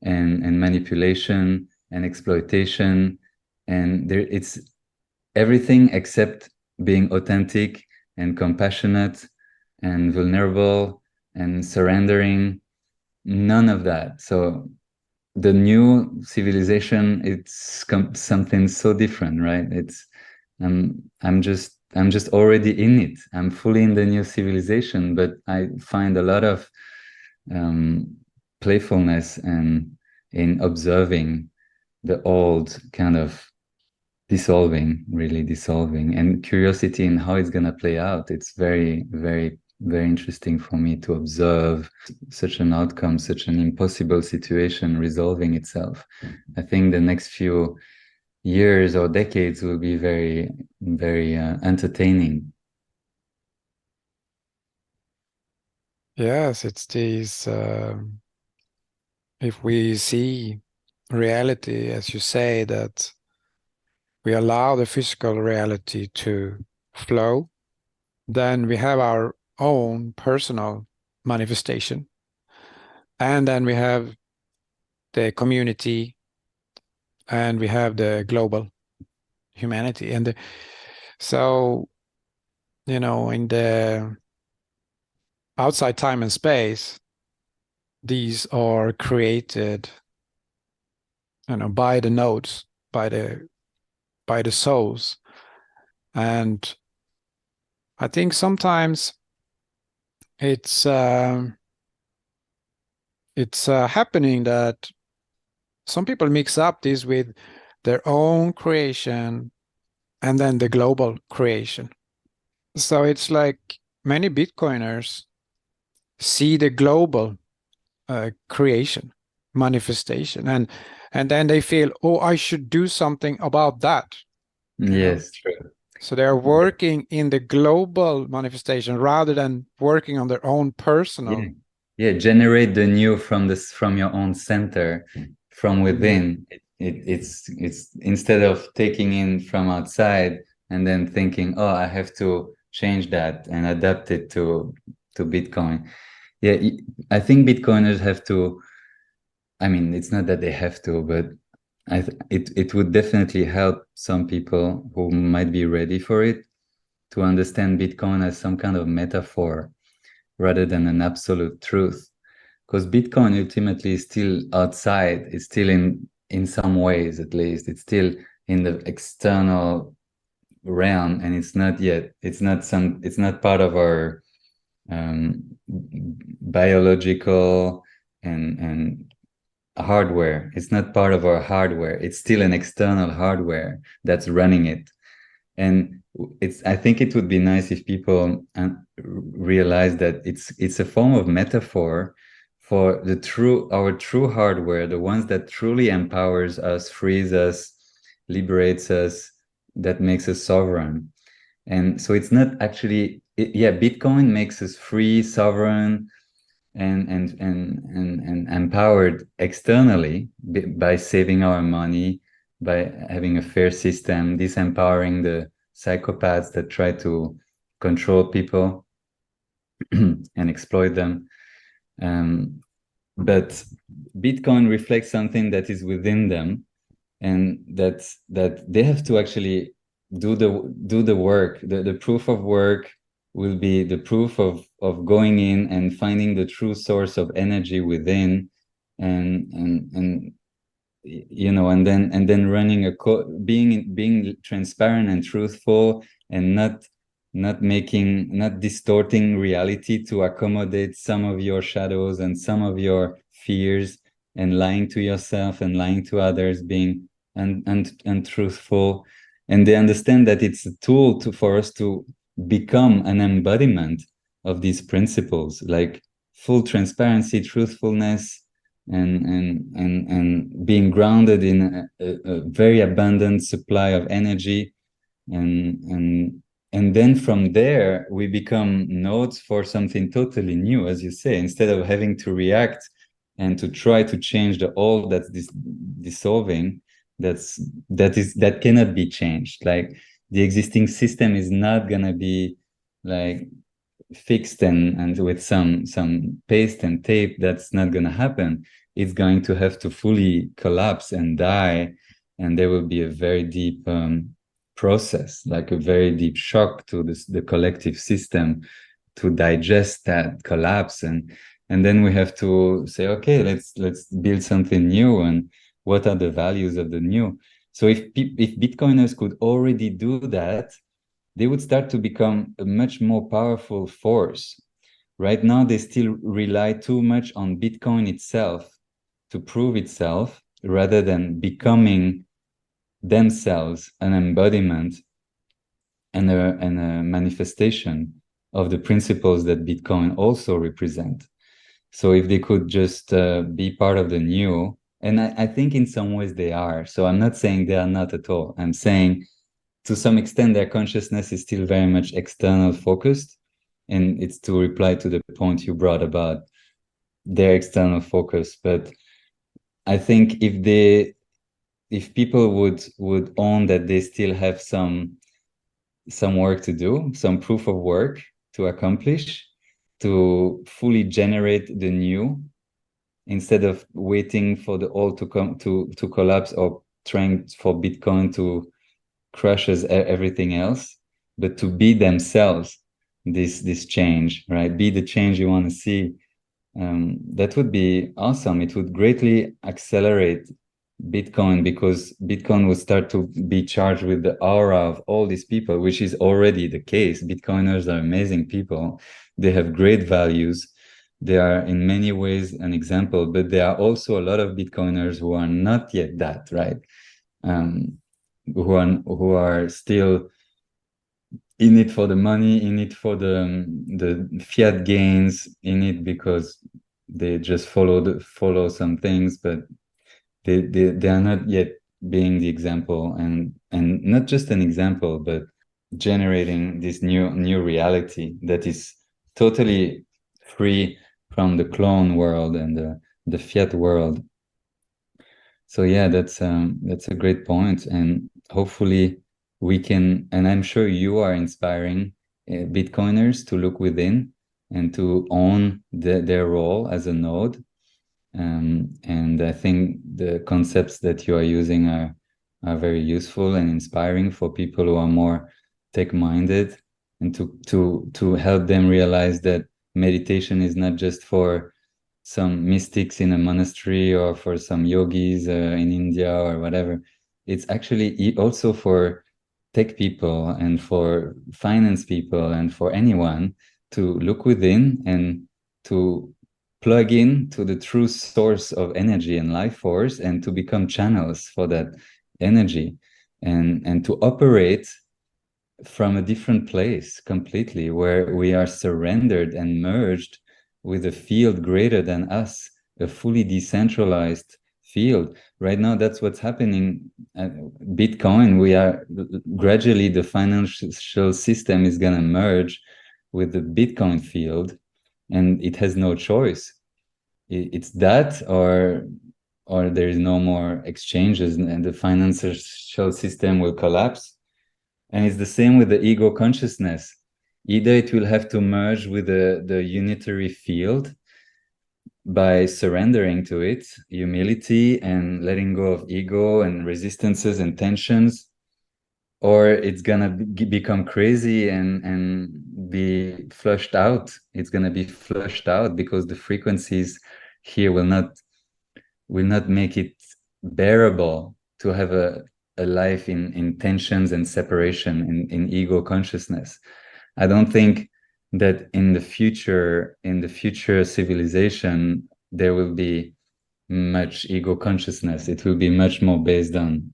and manipulation and exploitation, and it's everything except being authentic and compassionate and vulnerable and surrendering. None of that. So the new civilization, it's something so different, right? It's I'm just already in it. I'm fully in the new civilization, but I find a lot of um, playfulness and in observing the old kind of dissolving, really dissolving, and curiosity in how it's going to play out. It's very, very, very interesting for me to observe such an outcome, such an impossible situation resolving itself. I think the next few years or decades will be very, very entertaining. Yes, it's these, if we see reality, as you say, that we allow the physical reality to flow, then we have our own personal manifestation. And then we have the community and we have the global humanity. And so, in the outside time and space, these are created, by the nodes, by the souls. And I think sometimes it's happening that some people mix up this with their own creation and then the global creation. So it's like many Bitcoiners see the global creation, manifestation, and then they feel, oh, I should do something about that. Yes, true. So they're working in the global manifestation rather than working on their own personal. Yeah, yeah. Generate the new from this, from your own center, from within. It's instead of taking in from outside and then thinking, oh, I have to change that and adapt it to Bitcoin. Yeah, I think Bitcoiners have to. I mean, it's not that they have to, but it would definitely help some people who might be ready for it to understand Bitcoin as some kind of metaphor rather than an absolute truth. Because Bitcoin ultimately is still outside, it's still in some ways at least, it's still in the external realm, and it's not part of our biological and hardware. It's not part of our hardware. It's still an external hardware that's running it. And I think it would be nice if people realize that it's a form of metaphor for our true hardware, the ones that truly empowers us, frees us, liberates us, that makes us sovereign. And so it's not actually, Bitcoin makes us free, sovereign, and empowered externally by saving our money, by having a fair system, disempowering the psychopaths that try to control people and exploit them. But Bitcoin reflects something that is within them, and that they have to actually do the work. The proof of work will be the proof of going in and finding the true source of energy within, and and then running being transparent and truthful, and not distorting reality to accommodate some of your shadows and some of your fears, and lying to yourself and lying to others, being untruthful. And they understand that it's a tool for us to become an embodiment of these principles, like full transparency, truthfulness, and being grounded in a very abundant supply of energy, and then from there we become nodes for something totally new, as you say, instead of having to react and to try to change the old that's dissolving, that cannot be changed. Like, the existing system is not gonna be like fixed and with some paste and tape. That's not going to happen. It's going to have to fully collapse and die, and there will be a very deep process, like a very deep shock to the collective system, to digest that collapse. And then we have to say, okay, let's build something new, and what are the values of the new? So if Bitcoiners could already do that, they would start to become a much more powerful force. Right now, they still rely too much on Bitcoin itself to prove itself, rather than becoming themselves an embodiment and a manifestation of the principles that Bitcoin also represent. So if they could just be part of the new, and I think in some ways they are. So I'm not saying they are not at all. I'm saying to some extent their consciousness is still very much external focused. And it's to reply to the point you brought about their external focus. But I think if people would own that they still have some work to do, some proof of work to accomplish, to fully generate the new, instead of waiting for the old to come to collapse, or trying for Bitcoin to crush everything else, but to be themselves, this change, right? Be the change you want to see. That would be awesome. It would greatly accelerate Bitcoin, because Bitcoin would start to be charged with the aura of all these people, which is already the case. Bitcoiners are amazing people. They have great values. They are in many ways an example, but there are also a lot of Bitcoiners who are not yet that, right? Who are still in it for the money, in it for the fiat gains, in it because they just follow some things, but they are not yet being the example, and not just an example, but generating this new reality that is totally free from the clone world and the fiat world. So yeah, that's a great point, and hopefully we can, and I'm sure you are inspiring Bitcoiners to look within and to own their role as a node. And I think the concepts that you are using are very useful and inspiring for people who are more tech-minded, and to help them realize that meditation is not just for some mystics in a monastery or for some yogis in India or whatever. It's actually also for tech people and for finance people and for anyone to look within and to plug in to the true source of energy and life force, and to become channels for that energy, and to operate from a different place completely, where we are surrendered and merged with a field greater than us, a fully decentralized field. Right now, that's what's happening at Bitcoin. We are gradually, the financial system is going to merge with the Bitcoin field, and it has no choice. It's that, or there is no more exchanges, and the financial system will collapse. And it's the same with the ego consciousness. Either it will have to merge with the unitary field by surrendering to it, humility, and letting go of ego and resistances and tensions, or it's gonna become crazy and be flushed out. It's gonna be flushed out because the frequencies here will not make it bearable to have a life in tensions and separation, in ego consciousness. I don't think that in the future civilization, there will be much ego consciousness. It will be much more based on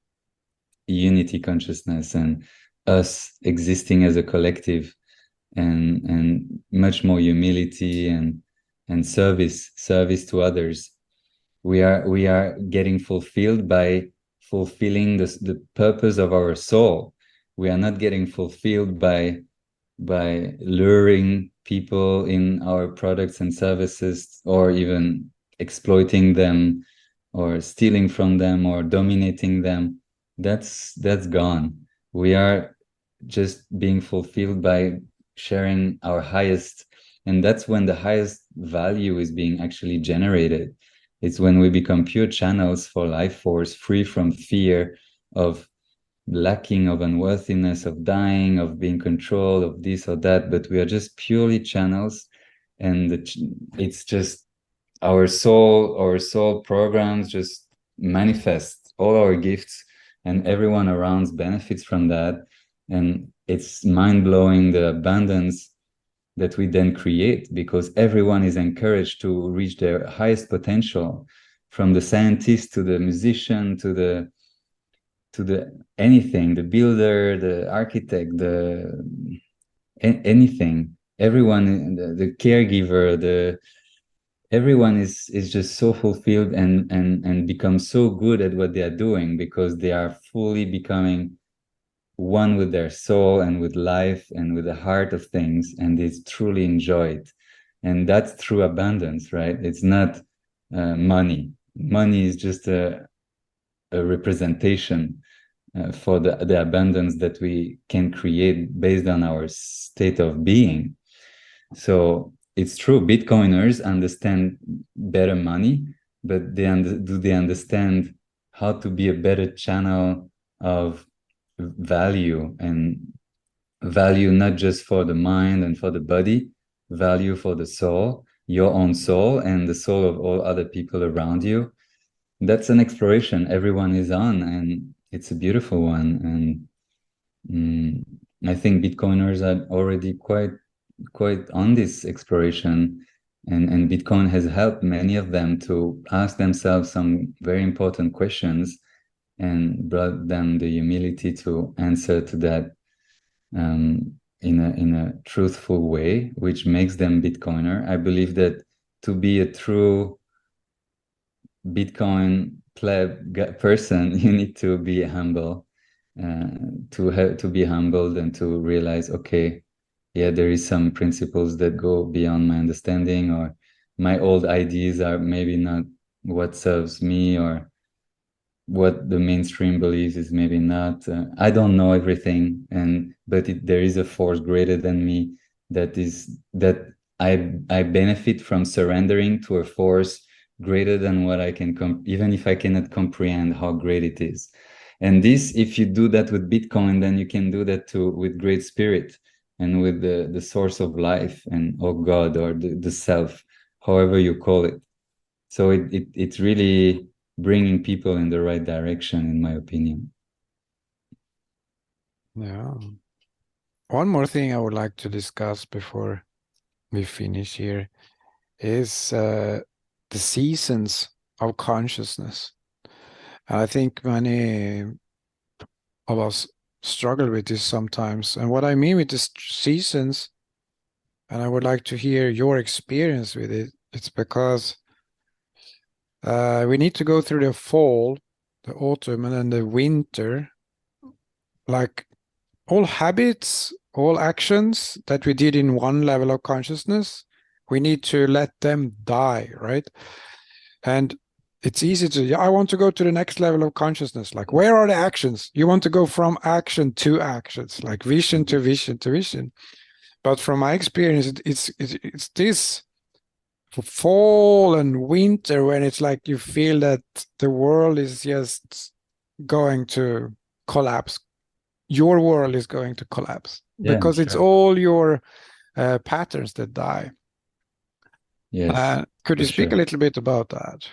unity consciousness and us existing as a collective, and much more humility and service to others. We are getting fulfilled by fulfilling the purpose of our soul. We are not getting fulfilled by luring people in our products and services, or even exploiting them, or stealing from them, or dominating them. That's gone. We are just being fulfilled by sharing our highest, and that's when the highest value is being actually generated. It's when we become pure channels for life force, free from fear of lacking, of unworthiness, of dying, of being controlled, of this or that, but we are just purely channels, and it's just our soul programs just manifest all our gifts, and everyone around benefits from that. And it's mind-blowing, the abundance that we then create, because everyone is encouraged to reach their highest potential, from the scientist to the musician to the anything, the builder, the architect, anything, everyone, the caregiver, everyone is just so fulfilled and become so good at what they are doing, because they are fully becoming one with their soul and with life and with the heart of things, and they truly enjoy it. And that's true abundance, right? It's not money. Money is just a representation for the abundance that we can create based on our state of being. So it's true, Bitcoiners understand better money, but do they understand how to be a better channel of value, and value not just for the mind and for the body, value for the soul, your own soul and the soul of all other people around you? That's an exploration everyone is on, and it's a beautiful one. And I think Bitcoiners are already quite on this exploration, and Bitcoin has helped many of them to ask themselves some very important questions, and brought them the humility to answer to that in a truthful way, which makes them Bitcoiner. I believe that to be a true Bitcoin pleb person, you need to be humble, to be humbled and to realize, okay, yeah, there is some principles that go beyond my understanding, or my old ideas are maybe not what serves me, or what the mainstream believes is maybe not. I don't know everything, but there is a force greater than me that I benefit from surrendering to a force greater than what I can even if I cannot comprehend how great it is. And this, if you do that with Bitcoin, then you can do that too with Great Spirit and with the source of life, and or God, or the self, however you call it. So it's really bringing people in the right direction, in my opinion. Yeah. One more thing I would like to discuss before we finish here is the seasons of consciousness. And I think many of us struggle with this sometimes. And what I mean with these seasons, and I would like to hear your experience with it, it's because we need to go through the fall, the autumn, and then the winter. Like all habits, all actions that we did in one level of consciousness, we need to let them die, right? And it's easy to, yeah, I want to go to the next level of consciousness. Like, where are the actions? You want to go from action to actions, like vision to vision to vision. But from my experience, it's this for fall and winter when it's like you feel that the world is just going to collapse. Your world is going to collapse because it's all your patterns that die. Yes, could you speak a little bit about that?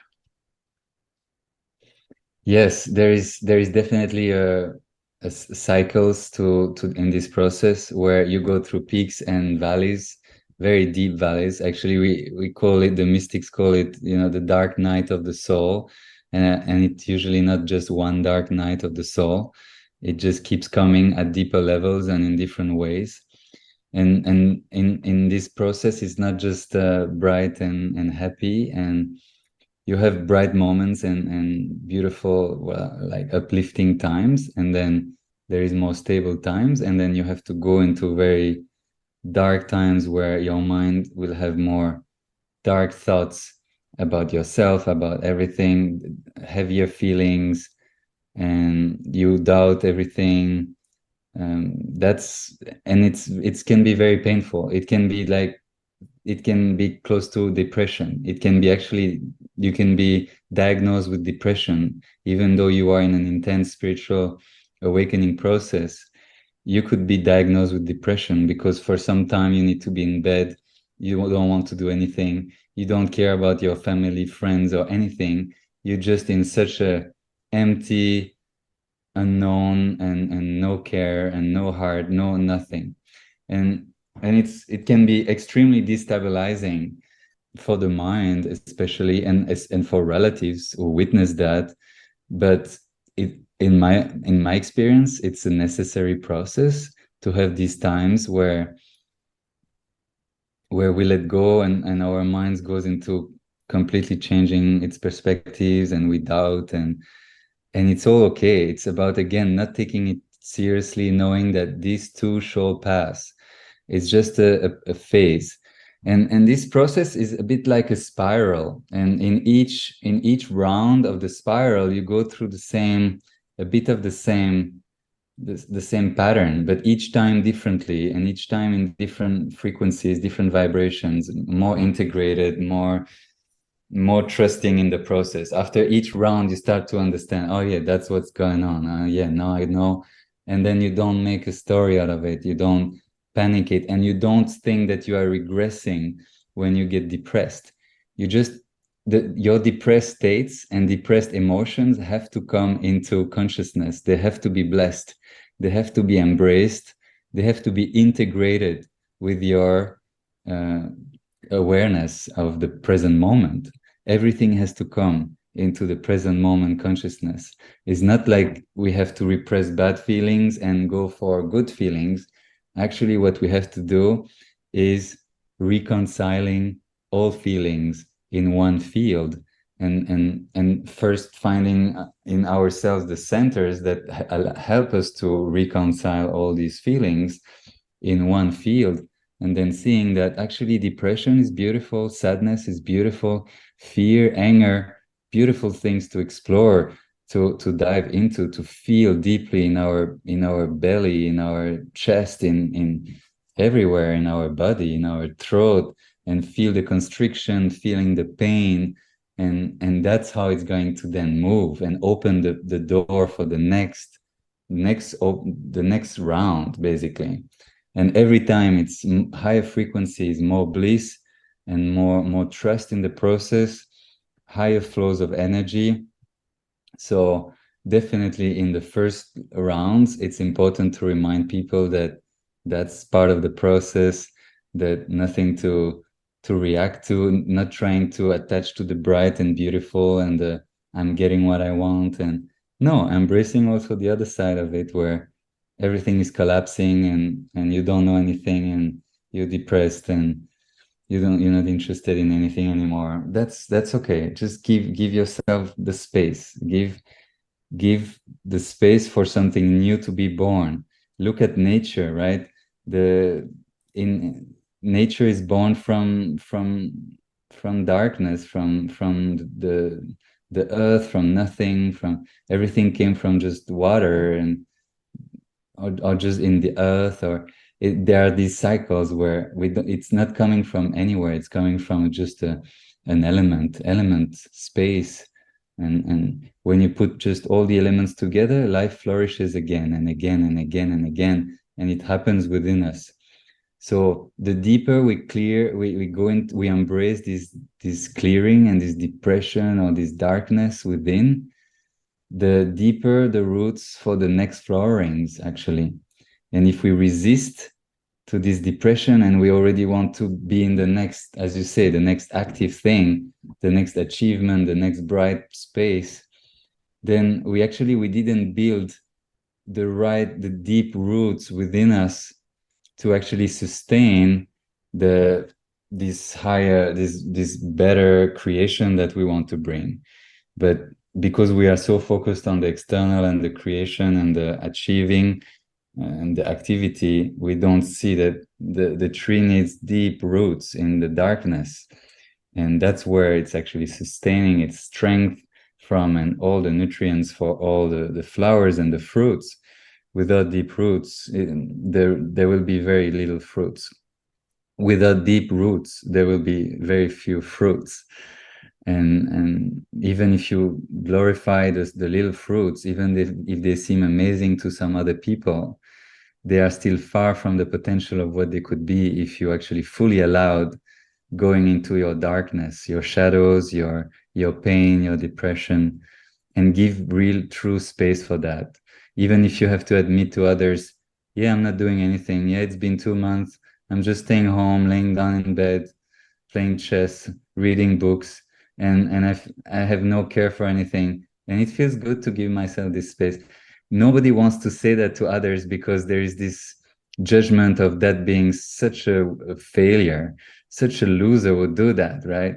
Yes, there is definitely a cycles to in this process, where you go through peaks and valleys, very deep valleys. Actually, we call it, the mystics call it, the dark night of the soul, and it's usually not just one dark night of the soul. It just keeps coming at deeper levels and in different ways. And in this process, it's not just bright and happy, and you have bright moments and beautiful, well, like uplifting times, and then there is more stable times, and then you have to go into very dark times where your mind will have more dark thoughts about yourself, about everything, heavier feelings, and you doubt everything. That's and it can be very painful. It can be like, it can be close to depression. It can be actually, you can be diagnosed with depression, even though you are in an intense spiritual awakening process. You could be diagnosed with depression because for some time you need to be in bed You don't want to do anything. You don't care about your family, friends, or anything. You're just in such a empty, unknown, and no care and no heart, no nothing. And it can be extremely destabilizing for the mind, especially, and for relatives who witness that. But in my experience, it's a necessary process to have these times where we let go, and our minds goes into completely changing its perspectives, and we doubt, and it's all okay. It's about, again, not taking it seriously, knowing that these too shall pass. It's just a phase. And this process is a bit like a spiral. And in each round of the spiral, you go through a bit of the same pattern, but each time differently, and each time in different frequencies, different vibrations, more integrated, more trusting in the process. After each round, you start to understand, oh yeah, that's what's going on. Yeah, now I know. And then you don't make a story out of it. You don't panic it, and you don't think that you are regressing when you get depressed. You just your depressed states and depressed emotions have to come into consciousness. They have to be blessed. They have to be embraced. They have to be integrated with your awareness of the present moment. Everything has to come into the present moment consciousness. It's not like we have to repress bad feelings and go for good feelings. Actually, what we have to do is reconciling all feelings in one field, and first finding in ourselves the centers that help us to reconcile all these feelings in one field, and then seeing that actually depression is beautiful, sadness is beautiful, fear, anger, beautiful things to explore, to dive into, to feel deeply in our belly, in our chest, in everywhere in our body, in our throat, and feel the constriction, feeling the pain, and that's how it's going to then move and open the door for the next round, basically. And every time it's higher frequencies, more bliss, and more trust in the process, higher flows of energy. So definitely in the first rounds, it's important to remind people that that's part of the process, that nothing to react to, not trying to attach to the bright and beautiful and the I'm getting what I want. And no, embracing also the other side of it, where everything is collapsing, and you don't know anything, and you're depressed, and you're not interested in anything anymore. That's okay. Just give yourself the space. Give the space for something new to be born. Look at nature, right? The in nature is born from darkness, from the earth, from nothing, from everything came from just water, or just in the earth, or there are these cycles where it's not coming from anywhere. It's coming from just an element space, and when you put just all the elements together, life flourishes again and again and again and again, and it happens within us. So the deeper we clear, we go into, we embrace this clearing and this depression or this darkness within, the deeper the roots for the next flowerings, actually. And if we resist to this depression, and we already want to be in the next, as you say, the next active thing, the next achievement, the next bright space, then we didn't build the deep roots within us to actually sustain this better creation that we want to bring. But because we are so focused on the external and the creation and the achieving and the activity, we don't see that the tree needs deep roots in the darkness. And that's where it's actually sustaining its strength from, and all the nutrients for all the flowers and the fruits. Without deep roots, there will be very little fruits. Without deep roots, there will be very few fruits. And even if you glorify the little fruits, even if they seem amazing to some other people, they are still far from the potential of what they could be if you actually fully allowed going into your darkness, your shadows, your pain, your depression, and give real true space for that. Even if you have to admit to others, yeah, I'm not doing anything. Yeah, it's been 2 months. I'm just staying home, laying down in bed, playing chess, reading books, and I have no care for anything. And it feels good to give myself this space. Nobody wants to say that to others because there is this judgment of that being such a failure, such a loser would do that, right?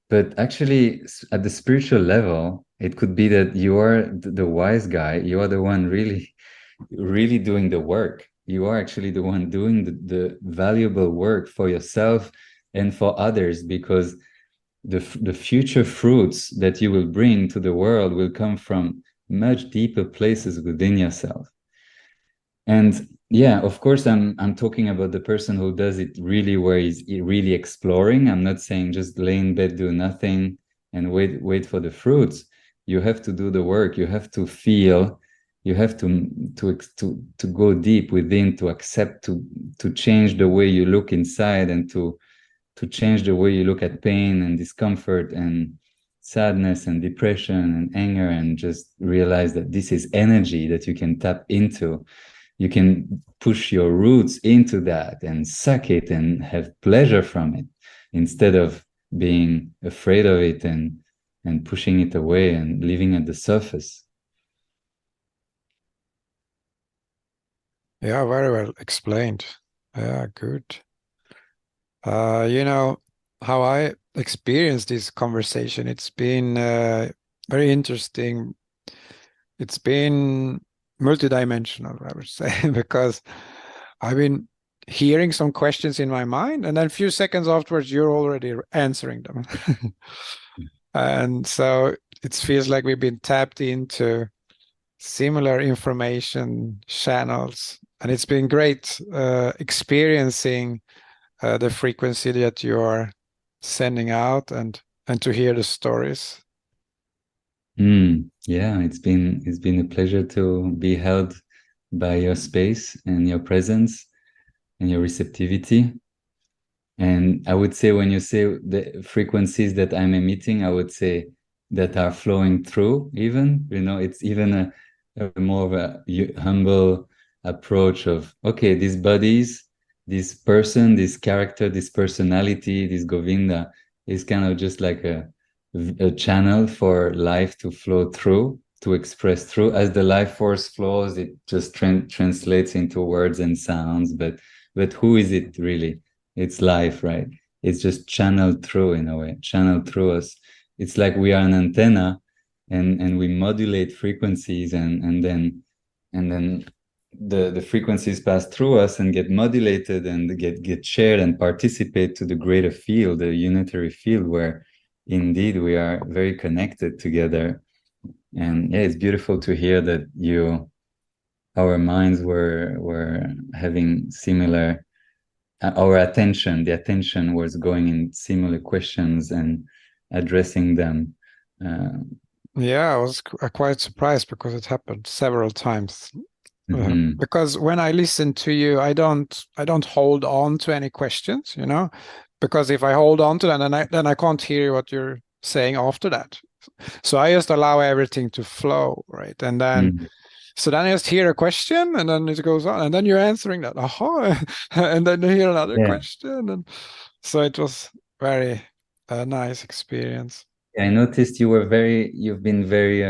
But actually, at the spiritual level, it could be that you are the wise guy. You are the one really doing the work. You are actually the one doing the valuable work for yourself and for others, because the future fruits that you will bring to the world will come from much deeper places within yourself. And yeah, of course, I'm talking about the person who does it really, where he's really exploring. I'm not saying just lay in bed, do nothing, and wait for the fruits. You have to do the work. You have to feel. You have to go deep within, to accept, to change the way you look inside, and to change the way you look at pain and discomfort and sadness and depression and anger, and just realize that this is energy that you can tap into. You can push your roots into that and suck it and have pleasure from it, instead of being afraid of it and pushing it away and living at the surface. Yeah, very well explained. Yeah, good. How I experienced this conversation, it's been very interesting. It's been multidimensional, I would say, because I've been hearing some questions in my mind, and then a few seconds afterwards, you're already answering them. And so it feels like we've been tapped into similar information channels, and it's been great experiencing the frequency that you are sending out, and to hear the stories. Yeah, it's been a pleasure to be held by your space and your presence and your receptivity. And I would say, when you say the frequencies that I'm emitting, I would say that are flowing through, even, it's even a more of a humble approach of, okay, these bodies, this person, this character, this personality, this Govinda is kind of just like a channel for life to flow through, to express through. As the life force flows, it just translates into words and sounds. But who is it really? It's life, right? It's just channeled through, in a way, channeled through us. It's like we are an antenna, and we modulate frequencies, and then the frequencies pass through us and get modulated and get shared and participate to the greater field, the unitary field, where indeed we are very connected together. And yeah, it's beautiful to hear that our minds were having similar, the attention was going in similar questions and addressing them. Uh, Yeah, I was quite surprised because it happened several times. mhm. Because when I listen to you, I don't hold on to any questions, because if I hold on to them, then I can't hear what you're saying after that. So I just allow everything to flow, right? And then Mm. so then I just hear a question, and then it goes on, and then you're answering that, aha, and then you hear another Yeah. question, and so it was very nice experience. I noticed you've been very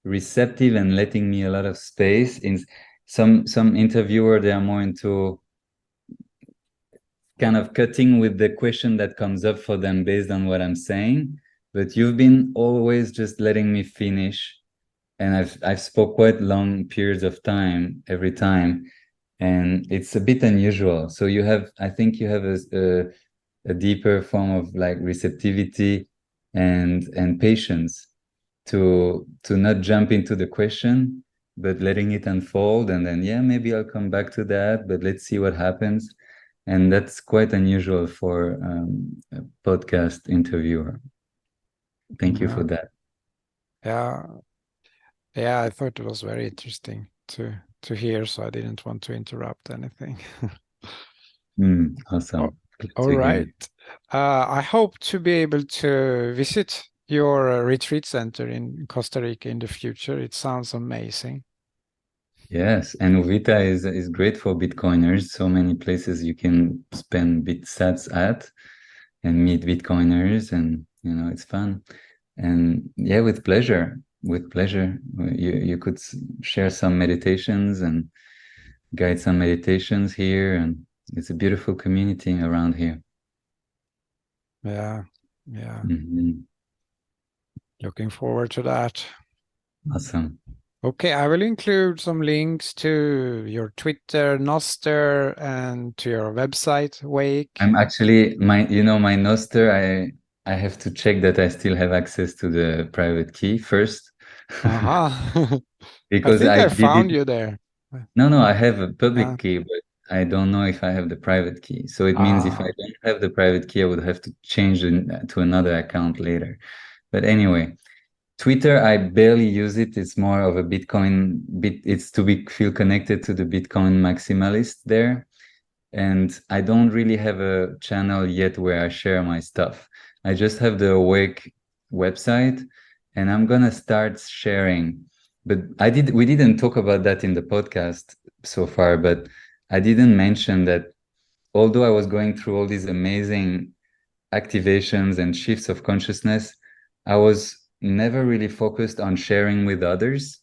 receptive and letting me a lot of space. In some interviewer, they are more into kind of cutting with the question that comes up for them based on what I'm saying. But you've been always just letting me finish, and I've spoke quite long periods of time every time, and it's a bit unusual. So I think you have a deeper form of like receptivity and patience, to not jump into the question, but letting it unfold, and then, yeah, maybe I'll come back to that, but let's see what happens. And that's quite unusual for a podcast interviewer. Thank you for Yeah, that. yeah, yeah. I thought it was very interesting to hear, so I didn't want to interrupt anything. Oh, Awesome. Good all to right. hear. I hope to be able to visit your retreat center in Costa Rica in the future. It sounds amazing. Yes, and Uvita is great for Bitcoiners. So many places you can spend BitSats at and meet Bitcoiners, and it's fun. And yeah, with pleasure, with pleasure. You could share some meditations and guide some meditations here, and it's a beautiful community around here. Yeah, yeah. Mhm. Looking forward to that. Awesome. Okay, I will include some links to your Twitter, Nostr, and to your website, Wake. I'm actually my Nostr. I have to check that I still have access to the private key first, Uh-huh. I because think I I did it. found you there. No, I have a Uh, public key, but I don't know if I have the private key. So it means if I ah, don't have the private key, I would have to change it to another account later. But anyway, Twitter, I barely use it. It's more of a Bitcoin bit. It's to feel connected to the Bitcoin maximalist there. And I don't really have a channel yet where I share my stuff. I just have the Awake website, and I'm gonna start sharing. But we didn't talk about that in the podcast so far, but I didn't mention that although I was going through all these amazing activations and shifts of consciousness, I was never really focused on sharing with others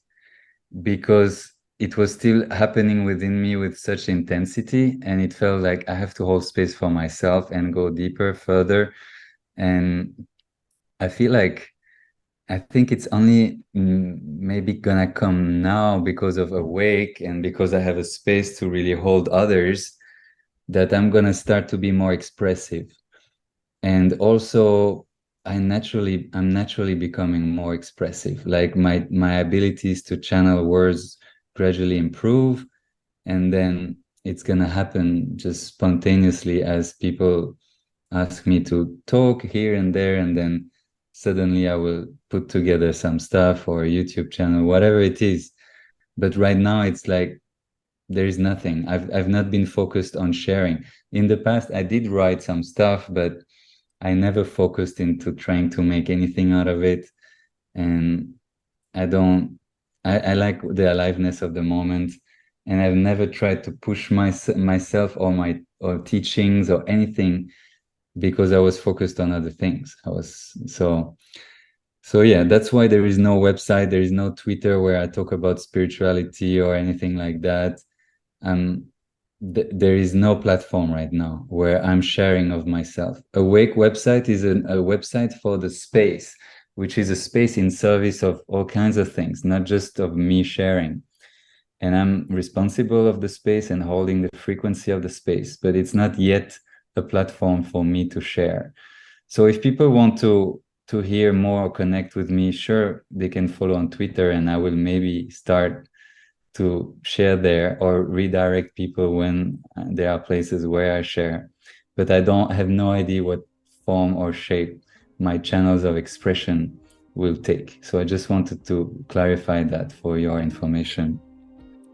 because it was still happening within me with such intensity, and it felt like I have to hold space for myself and go deeper, further. And I feel like I think it's only maybe gonna come now because of Awake and because I have a space to really hold others, that I'm gonna start to be more expressive. And also I'm naturally becoming more expressive. Like my abilities to channel words gradually improve, and then it's gonna happen just spontaneously as people ask me to talk here and there, and then suddenly I will put together some stuff or a YouTube channel, whatever it is. But right now it's like there is nothing. I've not been focused on sharing. In the past I did write some stuff, but I never focused into trying to make anything out of it. And I don't, I like the aliveness of the moment. And I've never tried to push myself or or teachings or anything because I was focused on other things. So yeah, that's why there is no website, there is no Twitter where I talk about spirituality or anything like that. Um, there is no platform right now where I'm sharing of myself. Awake website is a website for the space, which is a space in service of all kinds of things, not just of me sharing. And I'm responsible of the space and holding the frequency of the space, but it's not yet a platform for me to share. So if people want to hear more or connect with me, sure, they can follow on Twitter, and I will maybe start to share there or redirect people when there are places where I share. But I don't have no idea what form or shape my channels of expression will take. So I just wanted to clarify that for your information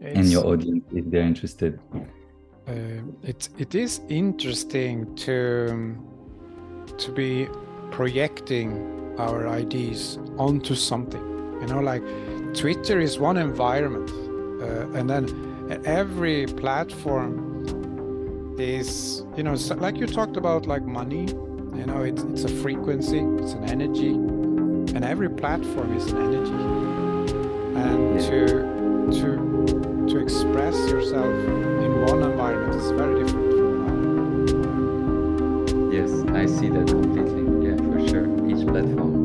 and it's your audience if they're interested. it is interesting to be projecting our ideas onto something. You know, like Twitter is one environment, and then every platform is, you know, so like you talked about, like money. You know, it's a frequency, it's an energy, and every platform is an energy. And to express yourself in one environment is very different from another. Yes, I see that completely. Yeah, for sure. Each platform